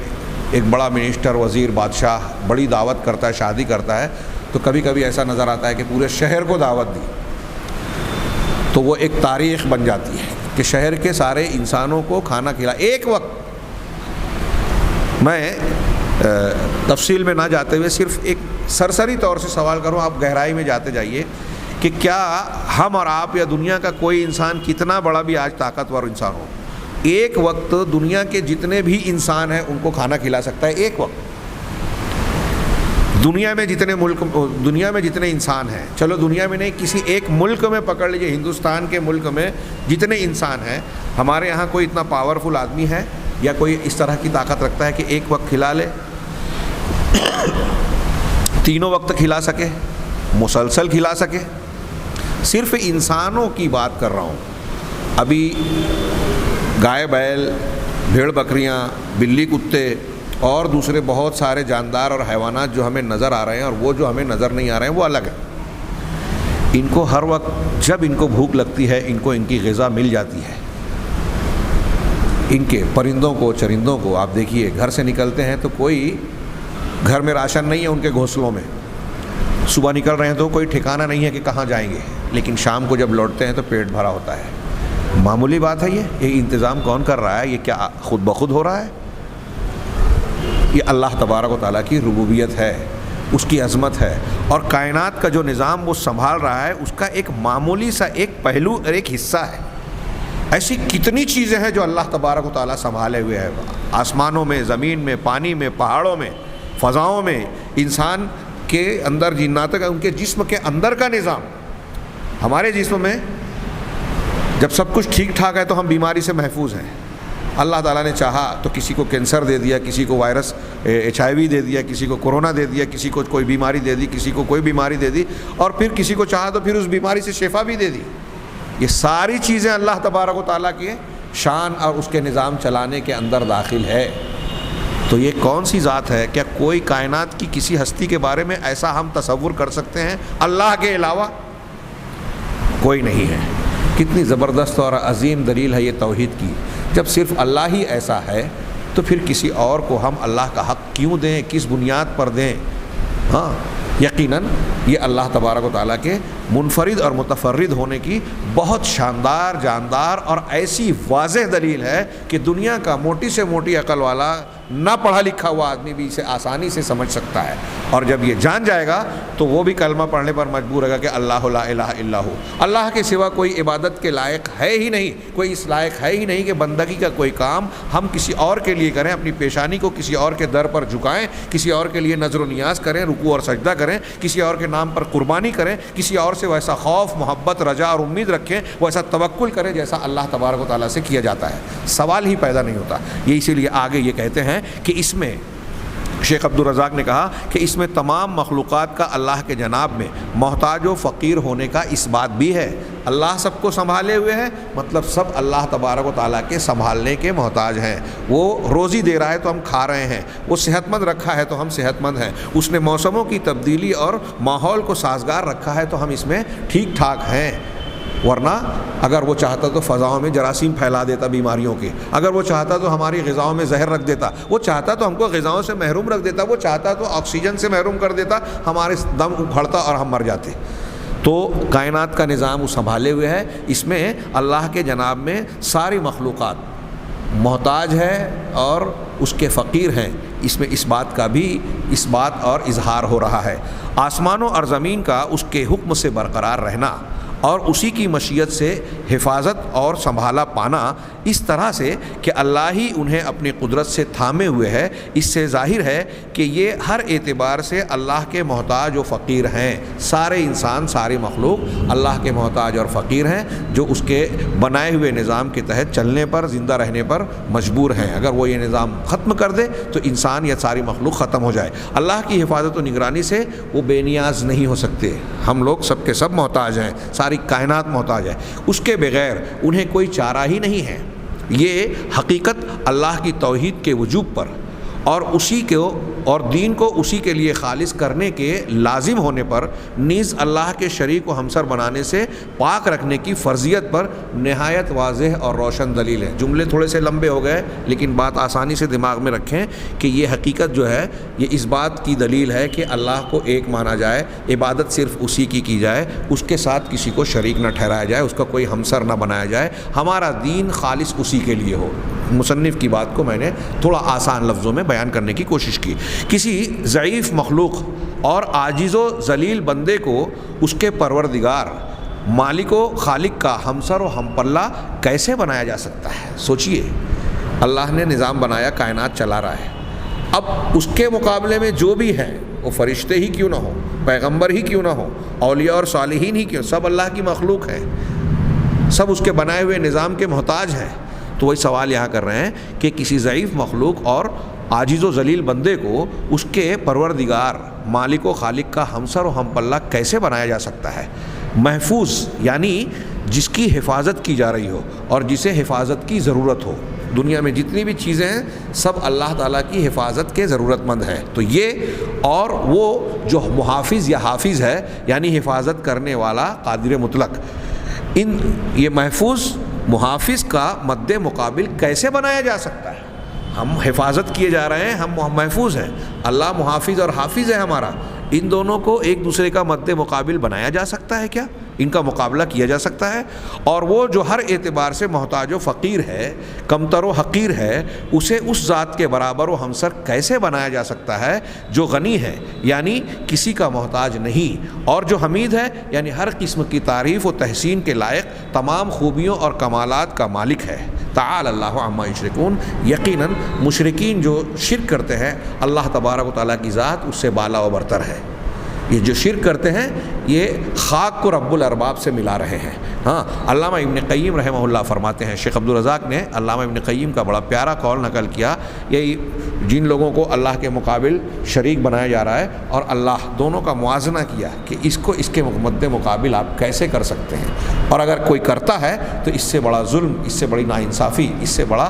ایک بڑا منسٹر، وزیر، بادشاہ بڑی دعوت کرتا ہے، شادی کرتا ہے، تو کبھی کبھی ایسا نظر آتا ہے کہ پورے شہر کو دعوت دی، تو وہ ایک تاریخ بن جاتی ہے کہ شہر کے سارے انسانوں کو کھانا کھلا ایک وقت. میں تفصیل میں نہ جاتے ہوئے صرف ایک سرسری طور سے سوال کروں, آپ گہرائی میں جاتے جائیے کہ کیا ہم اور آپ یا دنیا کا کوئی انسان کتنا بڑا بھی آج طاقتور انسان ہو, ایک وقت دنیا کے جتنے بھی انسان ہیں ان کو کھانا کھلا سکتا ہے؟ ایک وقت دنیا میں جتنے انسان ہیں, چلو دنیا میں نہیں, کسی ایک ملک میں پکڑ لیجیے, ہندوستان کے ملک میں جتنے انسان ہیں, ہمارے یہاں کوئی اتنا پاورفل آدمی ہے یا کوئی اس طرح کی طاقت رکھتا ہے کہ ایک وقت کھلا لے, تینوں وقت کھلا سکے, مسلسل کھلا سکے؟ صرف انسانوں کی بات کر رہا ہوں. ابھی گائے بیل, بھیڑ بکریاں, بلی کتے اور دوسرے بہت سارے جاندار اور حیوانات جو ہمیں نظر آ رہے ہیں اور وہ جو ہمیں نظر نہیں آ رہے ہیں وہ الگ ہے. ان کو ہر وقت جب ان کو بھوک لگتی ہے ان کو ان کی غذا مل جاتی ہے. ان کے پرندوں کو, چرندوں کو آپ دیکھیے, گھر سے نکلتے ہیں تو کوئی گھر میں راشن نہیں ہے ان کے گھونسلوں میں, صبح نکل رہے ہیں تو کوئی ٹھکانہ نہیں ہے کہ کہاں جائیں گے, لیکن شام کو جب لوٹتے ہیں تو پیٹ بھرا ہوتا ہے. معمولی بات ہے یہ انتظام کون کر رہا ہے؟ یہ کیا خود بخود ہو رہا ہے؟ یہ اللہ تبارک و تعالیٰ کی ربوبیت ہے, اس کی عظمت ہے, اور کائنات کا جو نظام وہ سنبھال رہا ہے اس کا ایک معمولی سا ایک پہلو اور ایک حصہ ہے. ایسی کتنی چیزیں ہیں جو اللہ تبارک و تعالیٰ سنبھالے ہوئے ہے, آسمانوں میں, زمین میں, پانی میں, پہاڑوں میں, فضاؤں میں, انسان کے اندر, جنات کا ان کے جسم کے اندر کا نظام. ہمارے جسم میں جب سب کچھ ٹھیک ٹھاک ہے تو ہم بیماری سے محفوظ ہیں. اللہ تعالیٰ نے چاہا تو کسی کو کینسر دے دیا, کسی کو وائرس HIV دے دیا, کسی کو کورونا دے دیا, کسی کو کوئی بیماری دے دی, کسی کو کوئی بیماری دے دی, اور پھر کسی کو چاہا تو پھر اس بیماری سے شفا بھی دے دی. یہ ساری چیزیں اللہ تبارک و تعالیٰ کی شان اور اس کے نظام چلانے کے اندر داخل ہے. تو یہ کون سی ذات ہے؟ کیا کوئی کائنات کی کسی ہستی کے بارے میں ایسا ہم تصور کر سکتے ہیں اللہ کے علاوہ؟ کوئی نہیں ہے. کتنی زبردست اور عظیم دلیل ہے یہ توحید کی. جب صرف اللہ ہی ایسا ہے تو پھر کسی اور کو ہم اللہ کا حق کیوں دیں, کس بنیاد پر دیں؟ ہاں, یقیناً یہ اللہ تبارک و تعالیٰ کے منفرد اور متفرد ہونے کی بہت شاندار, جاندار اور ایسی واضح دلیل ہے کہ دنیا کا موٹی سے موٹی عقل والا, نہ پڑھا لکھا ہوا آدمی بھی اسے آسانی سے سمجھ سکتا ہے. اور جب یہ جان جائے گا تو وہ بھی کلمہ پڑھنے پر مجبور ہوگا کہ اللہ لا الہ الا ہو, اللہ کے سوا کوئی عبادت کے لائق ہے ہی نہیں, کوئی اس لائق ہے ہی نہیں کہ بندگی کا کوئی کام ہم کسی اور کے لیے کریں, اپنی پیشانی کو کسی اور کے در پر جھکائیں, کسی اور کے لیے نظر و نیاز کریں, رکوع اور سجدہ کریں, کسی اور کے نام پر قربانی کریں, کسی اور سے ویسا خوف, محبت, رجا اور امید رکھیں, ویسا توکل کریں جیسا اللہ تبارک و تعالیٰ سے کیا جاتا ہے. سوال ہی پیدا نہیں ہوتا. یہ اسی لیے آگے یہ کہتے ہیں کہ اس میں شیخ عبدالرزاق نے کہا کہ اس میں تمام مخلوقات کا اللہ کے جناب میں محتاج و فقیر ہونے کا اس بات بھی ہے. اللہ سب کو سنبھالے ہوئے ہے, مطلب سب اللہ تبارک و تعالیٰ کے سنبھالنے کے محتاج ہیں. وہ روزی دے رہا ہے تو ہم کھا رہے ہیں, وہ صحت مند رکھا ہے تو ہم صحت مند ہیں, اس نے موسموں کی تبدیلی اور ماحول کو سازگار رکھا ہے تو ہم اس میں ٹھیک ٹھاک ہیں. ورنہ اگر وہ چاہتا تو فضاؤں میں جراثیم پھیلا دیتا بیماریوں کے, اگر وہ چاہتا تو ہماری غذاؤں میں زہر رکھ دیتا, وہ چاہتا تو ہم کو غذاؤں سے محروم رکھ دیتا, وہ چاہتا تو آکسیجن سے محروم کر دیتا, ہمارے دم اکھڑتا اور ہم مر جاتے. تو کائنات کا نظام وہ سنبھالے ہوئے ہے. اس میں اللہ کے جناب میں ساری مخلوقات محتاج ہے اور اس کے فقیر ہیں. اس میں اس بات کا بھی اس بات اور اظہار ہو رہا ہے. آسمانوں اور زمین کا اس کے حکم سے برقرار رہنا اور اسی کی مشیت سے حفاظت اور سنبھالا پانا اس طرح سے کہ اللہ ہی انہیں اپنی قدرت سے تھامے ہوئے ہے, اس سے ظاہر ہے کہ یہ ہر اعتبار سے اللہ کے محتاج و فقیر ہیں. سارے انسان, ساری مخلوق اللہ کے محتاج اور فقیر ہیں جو اس کے بنائے ہوئے نظام کے تحت چلنے پر, زندہ رہنے پر مجبور ہیں. اگر وہ یہ نظام ختم کر دے تو انسان یا ساری مخلوق ختم ہو جائے. اللہ کی حفاظت و نگرانی سے وہ بے نیاز نہیں ہو سکتے. ہم لوگ سب کے سب محتاج ہیں, ساری کائنات محتاج ہے, اس کے بغیر انہیں کوئی چارہ ہی نہیں ہے. یہ حقیقت اللہ کی توحید کے وجوب پر اور اسی کو اور دین کو اسی کے لیے خالص کرنے کے لازم ہونے پر نیز اللہ کے شریک و ہمسر بنانے سے پاک رکھنے کی فرضیت پر نہایت واضح اور روشن دلیل ہے۔ جملے تھوڑے سے لمبے ہو گئے لیکن بات آسانی سے دماغ میں رکھیں کہ یہ حقیقت جو ہے یہ اس بات کی دلیل ہے کہ اللہ کو ایک مانا جائے، عبادت صرف اسی کی جائے، اس کے ساتھ کسی کو شریک نہ ٹھہرایا جائے، اس کا کوئی ہمسر نہ بنایا جائے، ہمارا دین خالص اسی کے لیے ہو۔ مصنف کی بات کو میں نے تھوڑا آسان لفظوں میں بیان کرنے کی کوشش کی۔ کسی ضعیف مخلوق اور عاجز و ذلیل بندے کو اس کے پروردگار مالک و خالق کا ہمسر و ہم پلہ کیسے بنایا جا سکتا ہے؟ سوچئے، اللہ نے نظام بنایا، کائنات چلا رہا ہے، اب اس کے مقابلے میں جو بھی ہے، وہ فرشتے ہی کیوں نہ ہوں، پیغمبر ہی کیوں نہ ہوں، اولیاء اور صالحین ہی کیوں، سب اللہ کی مخلوق ہے، سب اس کے بنائے ہوئے نظام کے محتاج ہیں۔ تو وہی سوال یہاں کر رہے ہیں کہ کسی ضعیف مخلوق اور عاجز و ذلیل بندے کو اس کے پروردگار مالک و خالق کا ہمسر و ہم پلہ کیسے بنایا جا سکتا ہے؟ محفوظ یعنی جس کی حفاظت کی جا رہی ہو اور جسے حفاظت کی ضرورت ہو۔ دنیا میں جتنی بھی چیزیں ہیں سب اللہ تعالیٰ کی حفاظت کے ضرورت مند ہیں، تو یہ اور وہ جو محافظ یا حافظ ہے یعنی حفاظت کرنے والا قادر مطلق، یہ محفوظ محافظ کا مد مقابل کیسے بنایا جا سکتا ہے؟ ہم حفاظت کیے جا رہے ہیں، ہم محفوظ ہیں، اللہ محافظ اور حافظ ہے ہمارا، ان دونوں کو ایک دوسرے کا مد مقابل بنایا جا سکتا ہے کیا؟ ان کا مقابلہ کیا جا سکتا ہے؟ اور وہ جو ہر اعتبار سے محتاج و فقیر ہے، کمتر و حقیر ہے، اسے اس ذات کے برابر و ہمسر کیسے بنایا جا سکتا ہے جو غنی ہے یعنی کسی کا محتاج نہیں، اور جو حمید ہے یعنی ہر قسم کی تعریف و تحسین کے لائق تمام خوبیوں اور کمالات کا مالک ہے۔ تعالی اللہ عما یشرکون، یقیناً مشرکین جو شرک کرتے ہیں اللہ تبارک و تعالیٰ کی ذات اس سے بالا و برتر ہے۔ یہ جو شرک کرتے ہیں یہ خاک کو رب الارباب سے ملا رہے ہیں۔ ہاں، علامہ ابن قیم رحمہ اللہ فرماتے ہیں، شیخ عبدالرزاق نے علامہ ابن قیم کا بڑا پیارا قول نقل کیا، یہ جن لوگوں کو اللہ کے مقابل شریک بنایا جا رہا ہے اور اللہ، دونوں کا موازنہ کیا کہ اس کو اس کے مد مقابل آپ کیسے کر سکتے ہیں، اور اگر کوئی کرتا ہے تو اس سے بڑا ظلم، اس سے بڑی ناانصافی، اس سے بڑا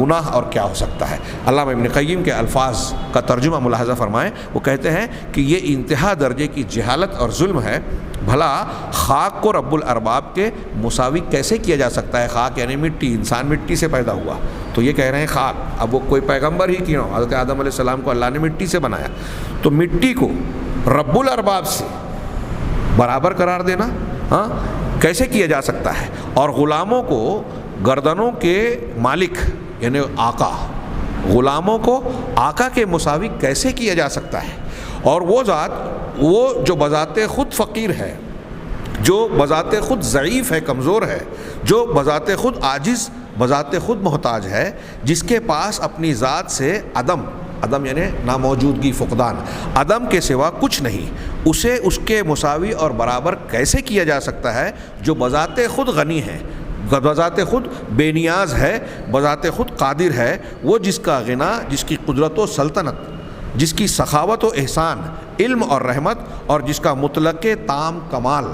گناہ اور کیا ہو سکتا ہے۔ علامہ ابن قیم کے الفاظ کا ترجمہ ملاحظہ فرمائیں، وہ کہتے ہیں کہ یہ انتہا درجے کی جہالت اور ظلم ہے، بھلا خاک کو رب الارباب کے مساوی کیسے کیا جا سکتا ہے؟ خاک یعنی مٹی، انسان مٹی سے پیدا ہوا، تو یہ کہہ رہے ہیں خاک، اب وہ کوئی پیغمبر ہی کیوں ہو، حضرت آدم علیہ السلام کو اللہ نے مٹی سے بنایا، تو مٹی کو رب الارباب سے برابر قرار دینا ہاں کیسے کیا جا سکتا ہے؟ اور غلاموں کو گردنوں کے مالک یعنی آقا، غلاموں کو آقا کے مساوی کیسے کیا جا سکتا ہے؟ اور وہ ذات، وہ جو بذات خود فقیر ہے، جو بذات خود ضعیف ہے، کمزور ہے، جو بذات خود عاجز، بذات خود محتاج ہے، جس کے پاس اپنی ذات سے عدم یعنی ناموجودگی، فقدان، عدم کے سوا کچھ نہیں، اسے اس کے مساوی اور برابر کیسے کیا جا سکتا ہے جو بذات خود غنی ہے، بذات خود بے نیاز ہے، بذات خود قادر ہے، وہ جس کا غنا، جس کی قدرت و سلطنت، جس کی سخاوت و احسان، علم اور رحمت، اور جس کا مطلق تام کمال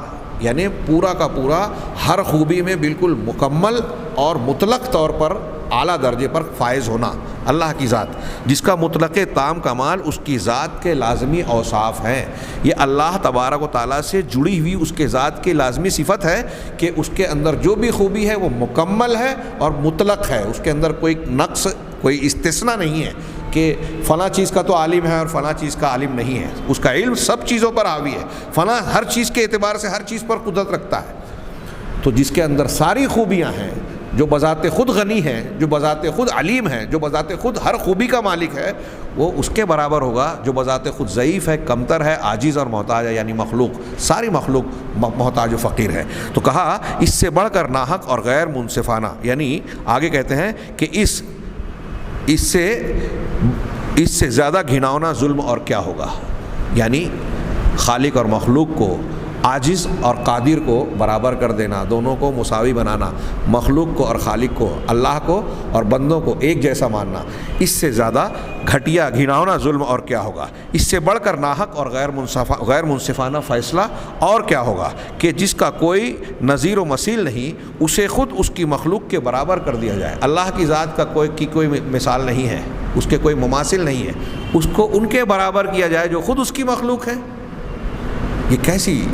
یعنی پورا کا پورا ہر خوبی میں بالکل مکمل اور مطلق طور پر اعلیٰ درجے پر فائز ہونا، اللہ کی ذات جس کا مطلق تام کمال اس کی ذات کے لازمی اوصاف ہیں۔ یہ اللہ تبارک و تعالیٰ سے جڑی ہوئی اس کے ذات کی لازمی صفت ہے کہ اس کے اندر جو بھی خوبی ہے وہ مکمل ہے اور مطلق ہے، اس کے اندر کوئی نقص، کوئی استثناء نہیں ہے کہ فلاں چیز کا تو عالم ہے اور فلاں چیز کا عالم نہیں ہے، اس کا علم سب چیزوں پر حاوی ہے، فلاں ہر چیز کے اعتبار سے ہر چیز پر قدرت رکھتا ہے۔ تو جس کے اندر ساری خوبیاں ہیں، جو بذات خود غنی ہے، جو بذات خود علیم ہے، جو بذات خود ہر خوبی کا مالک ہے، وہ اس کے برابر ہوگا جو بذات خود ضعیف ہے، کمتر ہے، عاجز اور محتاج ہے، یعنی مخلوق، ساری مخلوق محتاج و فقیر ہے۔ تو کہا اس سے بڑھ کر ناحق اور غیر منصفانہ، یعنی آگے کہتے ہیں کہ اس سے زیادہ گھناؤنا ظلم اور کیا ہوگا، یعنی خالق اور مخلوق کو، عاجز اور قادر کو برابر کر دینا، دونوں کو مساوی بنانا، مخلوق کو اور خالق کو، اللہ کو اور بندوں کو ایک جیسا ماننا، اس سے زیادہ گھٹیا گھناؤنا ظلم اور کیا ہوگا، اس سے بڑھ کر ناحق اور غیر منصفانہ فیصلہ اور کیا ہوگا کہ جس کا کوئی نظیر و مثیل نہیں، اسے خود اس کی مخلوق کے برابر کر دیا جائے۔ اللہ کی ذات کا کوئی مثال نہیں ہے، اس کے کوئی مماثل نہیں ہے، اس کو ان کے برابر کیا جائے جو خود اس کی مخلوق ہے، یہ کیسی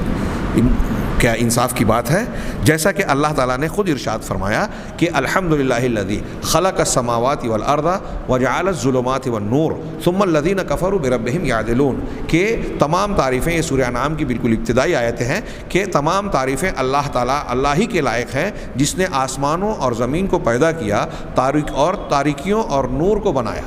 کیا انصاف کی بات ہے؟ جیسا کہ اللہ تعالیٰ نے خود ارشاد فرمایا کہ الحمدللہ الذی خلق السماوات والارض وجعل الظلمات والنور ثم الذین کفروا بربہم یعدلون، کہ تمام تعریفیں، یہ سورہ انعام کی بالکل ابتدائی آیتیں ہیں کہ تمام تعریفیں اللہ تعالیٰ اللہ ہی کے لائق ہیں جس نے آسمانوں اور زمین کو پیدا کیا، تاریکیوں اور نور کو بنایا،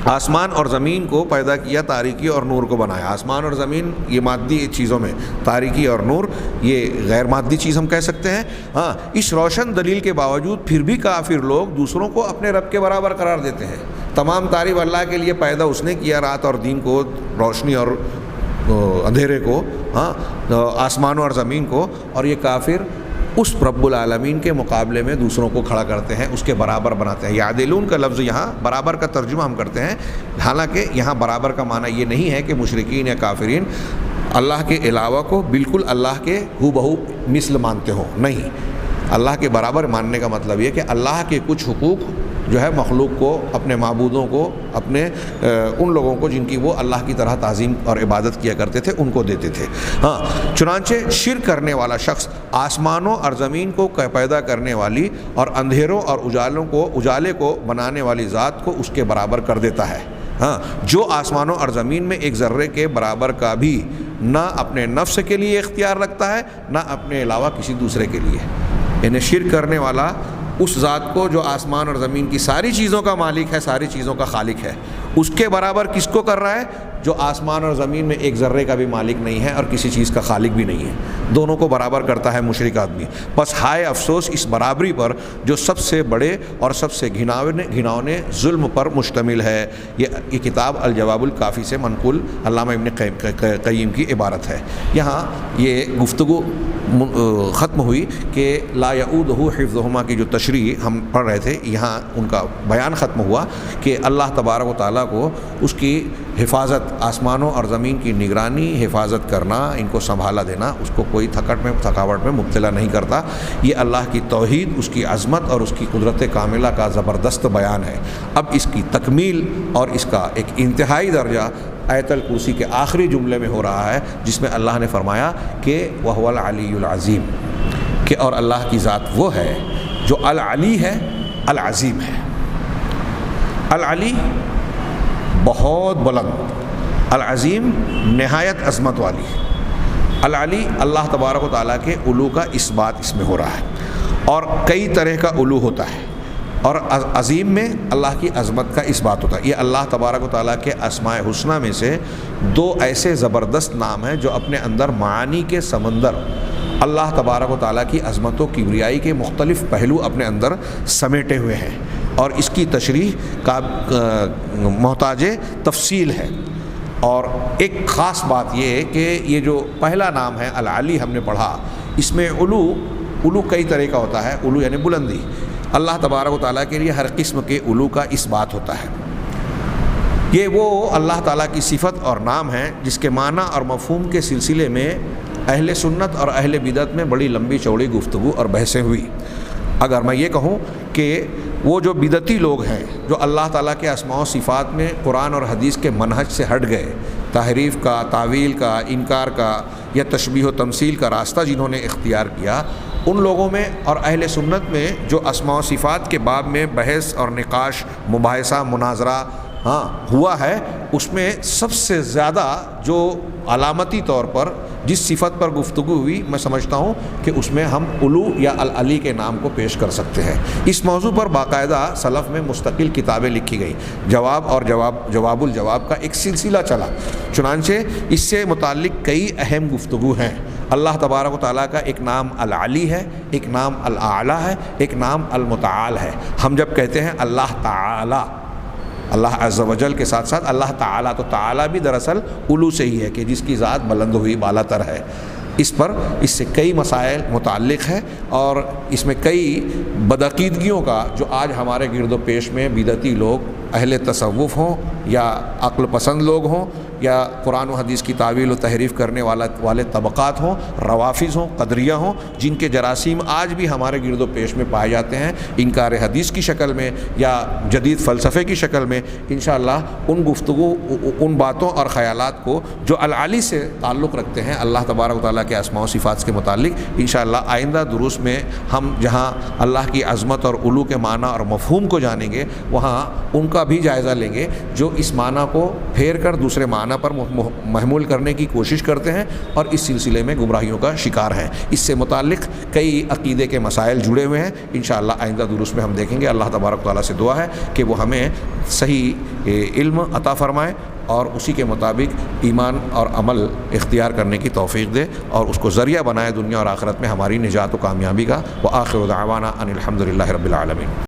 آسمان اور زمین کو پیدا کیا، تاریکی اور نور کو بنایا۔ آسمان اور زمین یہ مادی چیزوں میں، تاریکی اور نور یہ غیر مادی چیز ہم کہہ سکتے ہیں۔ ہاں، اس روشن دلیل کے باوجود پھر بھی کافر لوگ دوسروں کو اپنے رب کے برابر قرار دیتے ہیں۔ تمام تعریف اللہ کے لیے، پیدا اس نے کیا رات اور دن کو، روشنی اور اندھیرے کو، ہاں آسمانوں اور زمین کو، اور یہ کافر اس رب العالمین کے مقابلے میں دوسروں کو کھڑا کرتے ہیں، اس کے برابر بناتے ہیں۔ یعدلون کا لفظ یہاں برابر کا ترجمہ ہم کرتے ہیں، حالانکہ یہاں برابر کا معنی یہ نہیں ہے کہ مشرکین یا کافرین اللہ کے علاوہ کو بالکل اللہ کے ہو بہو مثل مانتے ہوں، نہیں۔ اللہ کے برابر ماننے کا مطلب یہ کہ اللہ کے کچھ حقوق جو ہے مخلوق کو، اپنے معبودوں کو، اپنے ان لوگوں کو جن کی وہ اللہ کی طرح تعظیم اور عبادت کیا کرتے تھے، ان کو دیتے تھے۔ ہاں، چنانچہ شرک کرنے والا شخص آسمانوں اور زمین کو پیدا کرنے والی اور اندھیروں اور اجالے کو بنانے والی ذات کو اس کے برابر کر دیتا ہے۔ ہاں، جو آسمانوں اور زمین میں ایک ذرے کے برابر کا بھی نہ اپنے نفس کے لیے اختیار رکھتا ہے، نہ اپنے علاوہ کسی دوسرے کے لیے۔ یعنی شرک کرنے والا اس ذات کو جو آسمان اور زمین کی ساری چیزوں کا مالک ہے، ساری چیزوں کا خالق ہے، اس کے برابر کس کو کر رہا ہے؟ جو آسمان اور زمین میں ایک ذرے کا بھی مالک نہیں ہے اور کسی چیز کا خالق بھی نہیں ہے، دونوں کو برابر کرتا ہے مشرک آدمی۔ بس ہائے افسوس اس برابری پر جو سب سے بڑے اور سب سے گھناؤنے ظلم پر مشتمل ہے۔ یہ کتاب الجواب الکافی سے منقول علامہ ابن قیم کی عبارت ہے۔ یہاں یہ گفتگو ختم ہوئی کہ لا یعودہ حفظہما کی جو تشریح ہم پڑھ رہے تھے، یہاں ان کا بیان ختم ہوا کہ اللہ تبارک و تعالیٰ کو اس کی حفاظت، آسمانوں اور زمین کی نگرانی، حفاظت کرنا، ان کو سنبھالا دینا، اس کو کوئی تھکاوٹ میں مبتلا نہیں کرتا۔ یہ اللہ کی توحید، اس کی عظمت اور اس کی قدرت کاملہ کا زبردست بیان ہے۔ اب اس کی تکمیل اور اس کا ایک انتہائی درجہ آیت الکرسی کے آخری جملے میں ہو رہا ہے، جس میں اللہ نے فرمایا کہ وَهُوَ الْعَلِيُّ الْعَظِيمُ، کہ اور اللہ کی ذات وہ ہے جو العلی ہے، العظیم ہے۔ العلی بہت بلند، العظیم نہایت عظمت والی۔ العلی اللہ تبارک و تعالیٰ کے علو کا اس بات اس میں ہو رہا ہے، اور کئی طرح کا علو ہوتا ہے، اور عظیم میں اللہ کی عظمت کا اس بات ہوتا ہے۔ یہ اللہ تبارک و تعالیٰ کے اسماء حسنہ میں سے دو ایسے زبردست نام ہیں جو اپنے اندر معانی کے سمندر، اللہ تبارک و تعالیٰ کی عظمت و کبریائی کے مختلف پہلو اپنے اندر سمیٹے ہوئے ہیں، اور اس کی تشریح کا محتاج تفصیل ہے۔ اور ایک خاص بات یہ ہے کہ یہ جو پہلا نام ہے العلی ہم نے پڑھا، اس میں علو کئی طرح کا ہوتا ہے۔ علو یعنی بلندی، اللہ تبارک و تعالیٰ کے لیے ہر قسم کے علو کا اس بات ہوتا ہے۔ یہ وہ اللہ تعالیٰ کی صفت اور نام ہے جس کے معنی اور مفہوم کے سلسلے میں اہل سنت اور اہل بدعت میں بڑی لمبی چوڑی گفتگو اور بحثیں ہوئی۔ اگر میں یہ کہوں کہ وہ جو بدعتی لوگ ہیں جو اللہ تعالیٰ کے اسماء و صفات میں قرآن اور حدیث کے منہج سے ہٹ گئے، تحریف کا، تعویل کا، انکار کا یا تشبیہ و تمثیل کا راستہ جنہوں نے اختیار کیا، ان لوگوں میں اور اہل سنت میں جو اسماء و صفات کے باب میں بحث اور نقاش، مباحثہ، مناظرہ ہوا ہے، اس میں سب سے زیادہ جو علامتی طور پر جس صفت پر گفتگو ہوئی، میں سمجھتا ہوں کہ اس میں ہم علو یا العلی کے نام کو پیش کر سکتے ہیں۔ اس موضوع پر باقاعدہ سلف میں مستقل کتابیں لکھی گئیں، جواب الجواب کا ایک سلسلہ چلا، چنانچہ اس سے متعلق کئی اہم گفتگو ہیں۔ اللہ تبارک و تعالیٰ کا ایک نام العلی ہے، ایک نام الاعلی ہے، ایک نام المتعال ہے۔ ہم جب کہتے ہیں اللہ تعالی، اللہ عز و جل کے ساتھ ساتھ اللہ تعالیٰ، تو تعالیٰ بھی دراصل علو سے ہی ہے کہ جس کی ذات بلند ہوئی، بالا تر ہے۔ اس سے کئی مسائل متعلق ہے، اور اس میں کئی بدعقیدگیوں کا جو آج ہمارے گرد و پیش میں بدعتی لوگ اہل تصوف ہوں یا عقل پسند لوگ ہوں یا قرآن و حدیث کی تعویل و تحریف کرنے والے طبقات ہوں، روافظ ہوں، قدریہ ہوں، جن کے جراثیم آج بھی ہمارے گرد و پیش میں پائے جاتے ہیں انکار حدیث کی شکل میں یا جدید فلسفے کی شکل میں، انشاءاللہ ان گفتگو، ان باتوں اور خیالات کو جو العلی سے تعلق رکھتے ہیں اللہ تبارک و تعالیٰ کے اسماء و صفات کے متعلق، انشاءاللہ آئندہ دروس میں ہم جہاں اللہ کی عظمت اور علو کے معنی اور مفہوم کو جانیں گے وہاں ان کا بھی جائزہ لیں گے جو اس معنی کو پھیر کر دوسرے معنی پر محمول کرنے کی کوشش کرتے ہیں اور اس سلسلے میں گمراہیوں کا شکار ہیں۔ اس سے متعلق کئی عقیدے کے مسائل جڑے ہوئے ہیں، انشاءاللہ آئندہ دروس میں ہم دیکھیں گے۔ اللہ تبارک و تعالیٰ سے دعا ہے کہ وہ ہمیں صحیح علم عطا فرمائے اور اسی کے مطابق ایمان اور عمل اختیار کرنے کی توفیق دے اور اس کو ذریعہ بنائے دنیا اور آخرت میں ہماری نجات و کامیابی کا۔ وآخر دعوانا ان الحمد للہ رب العالمین۔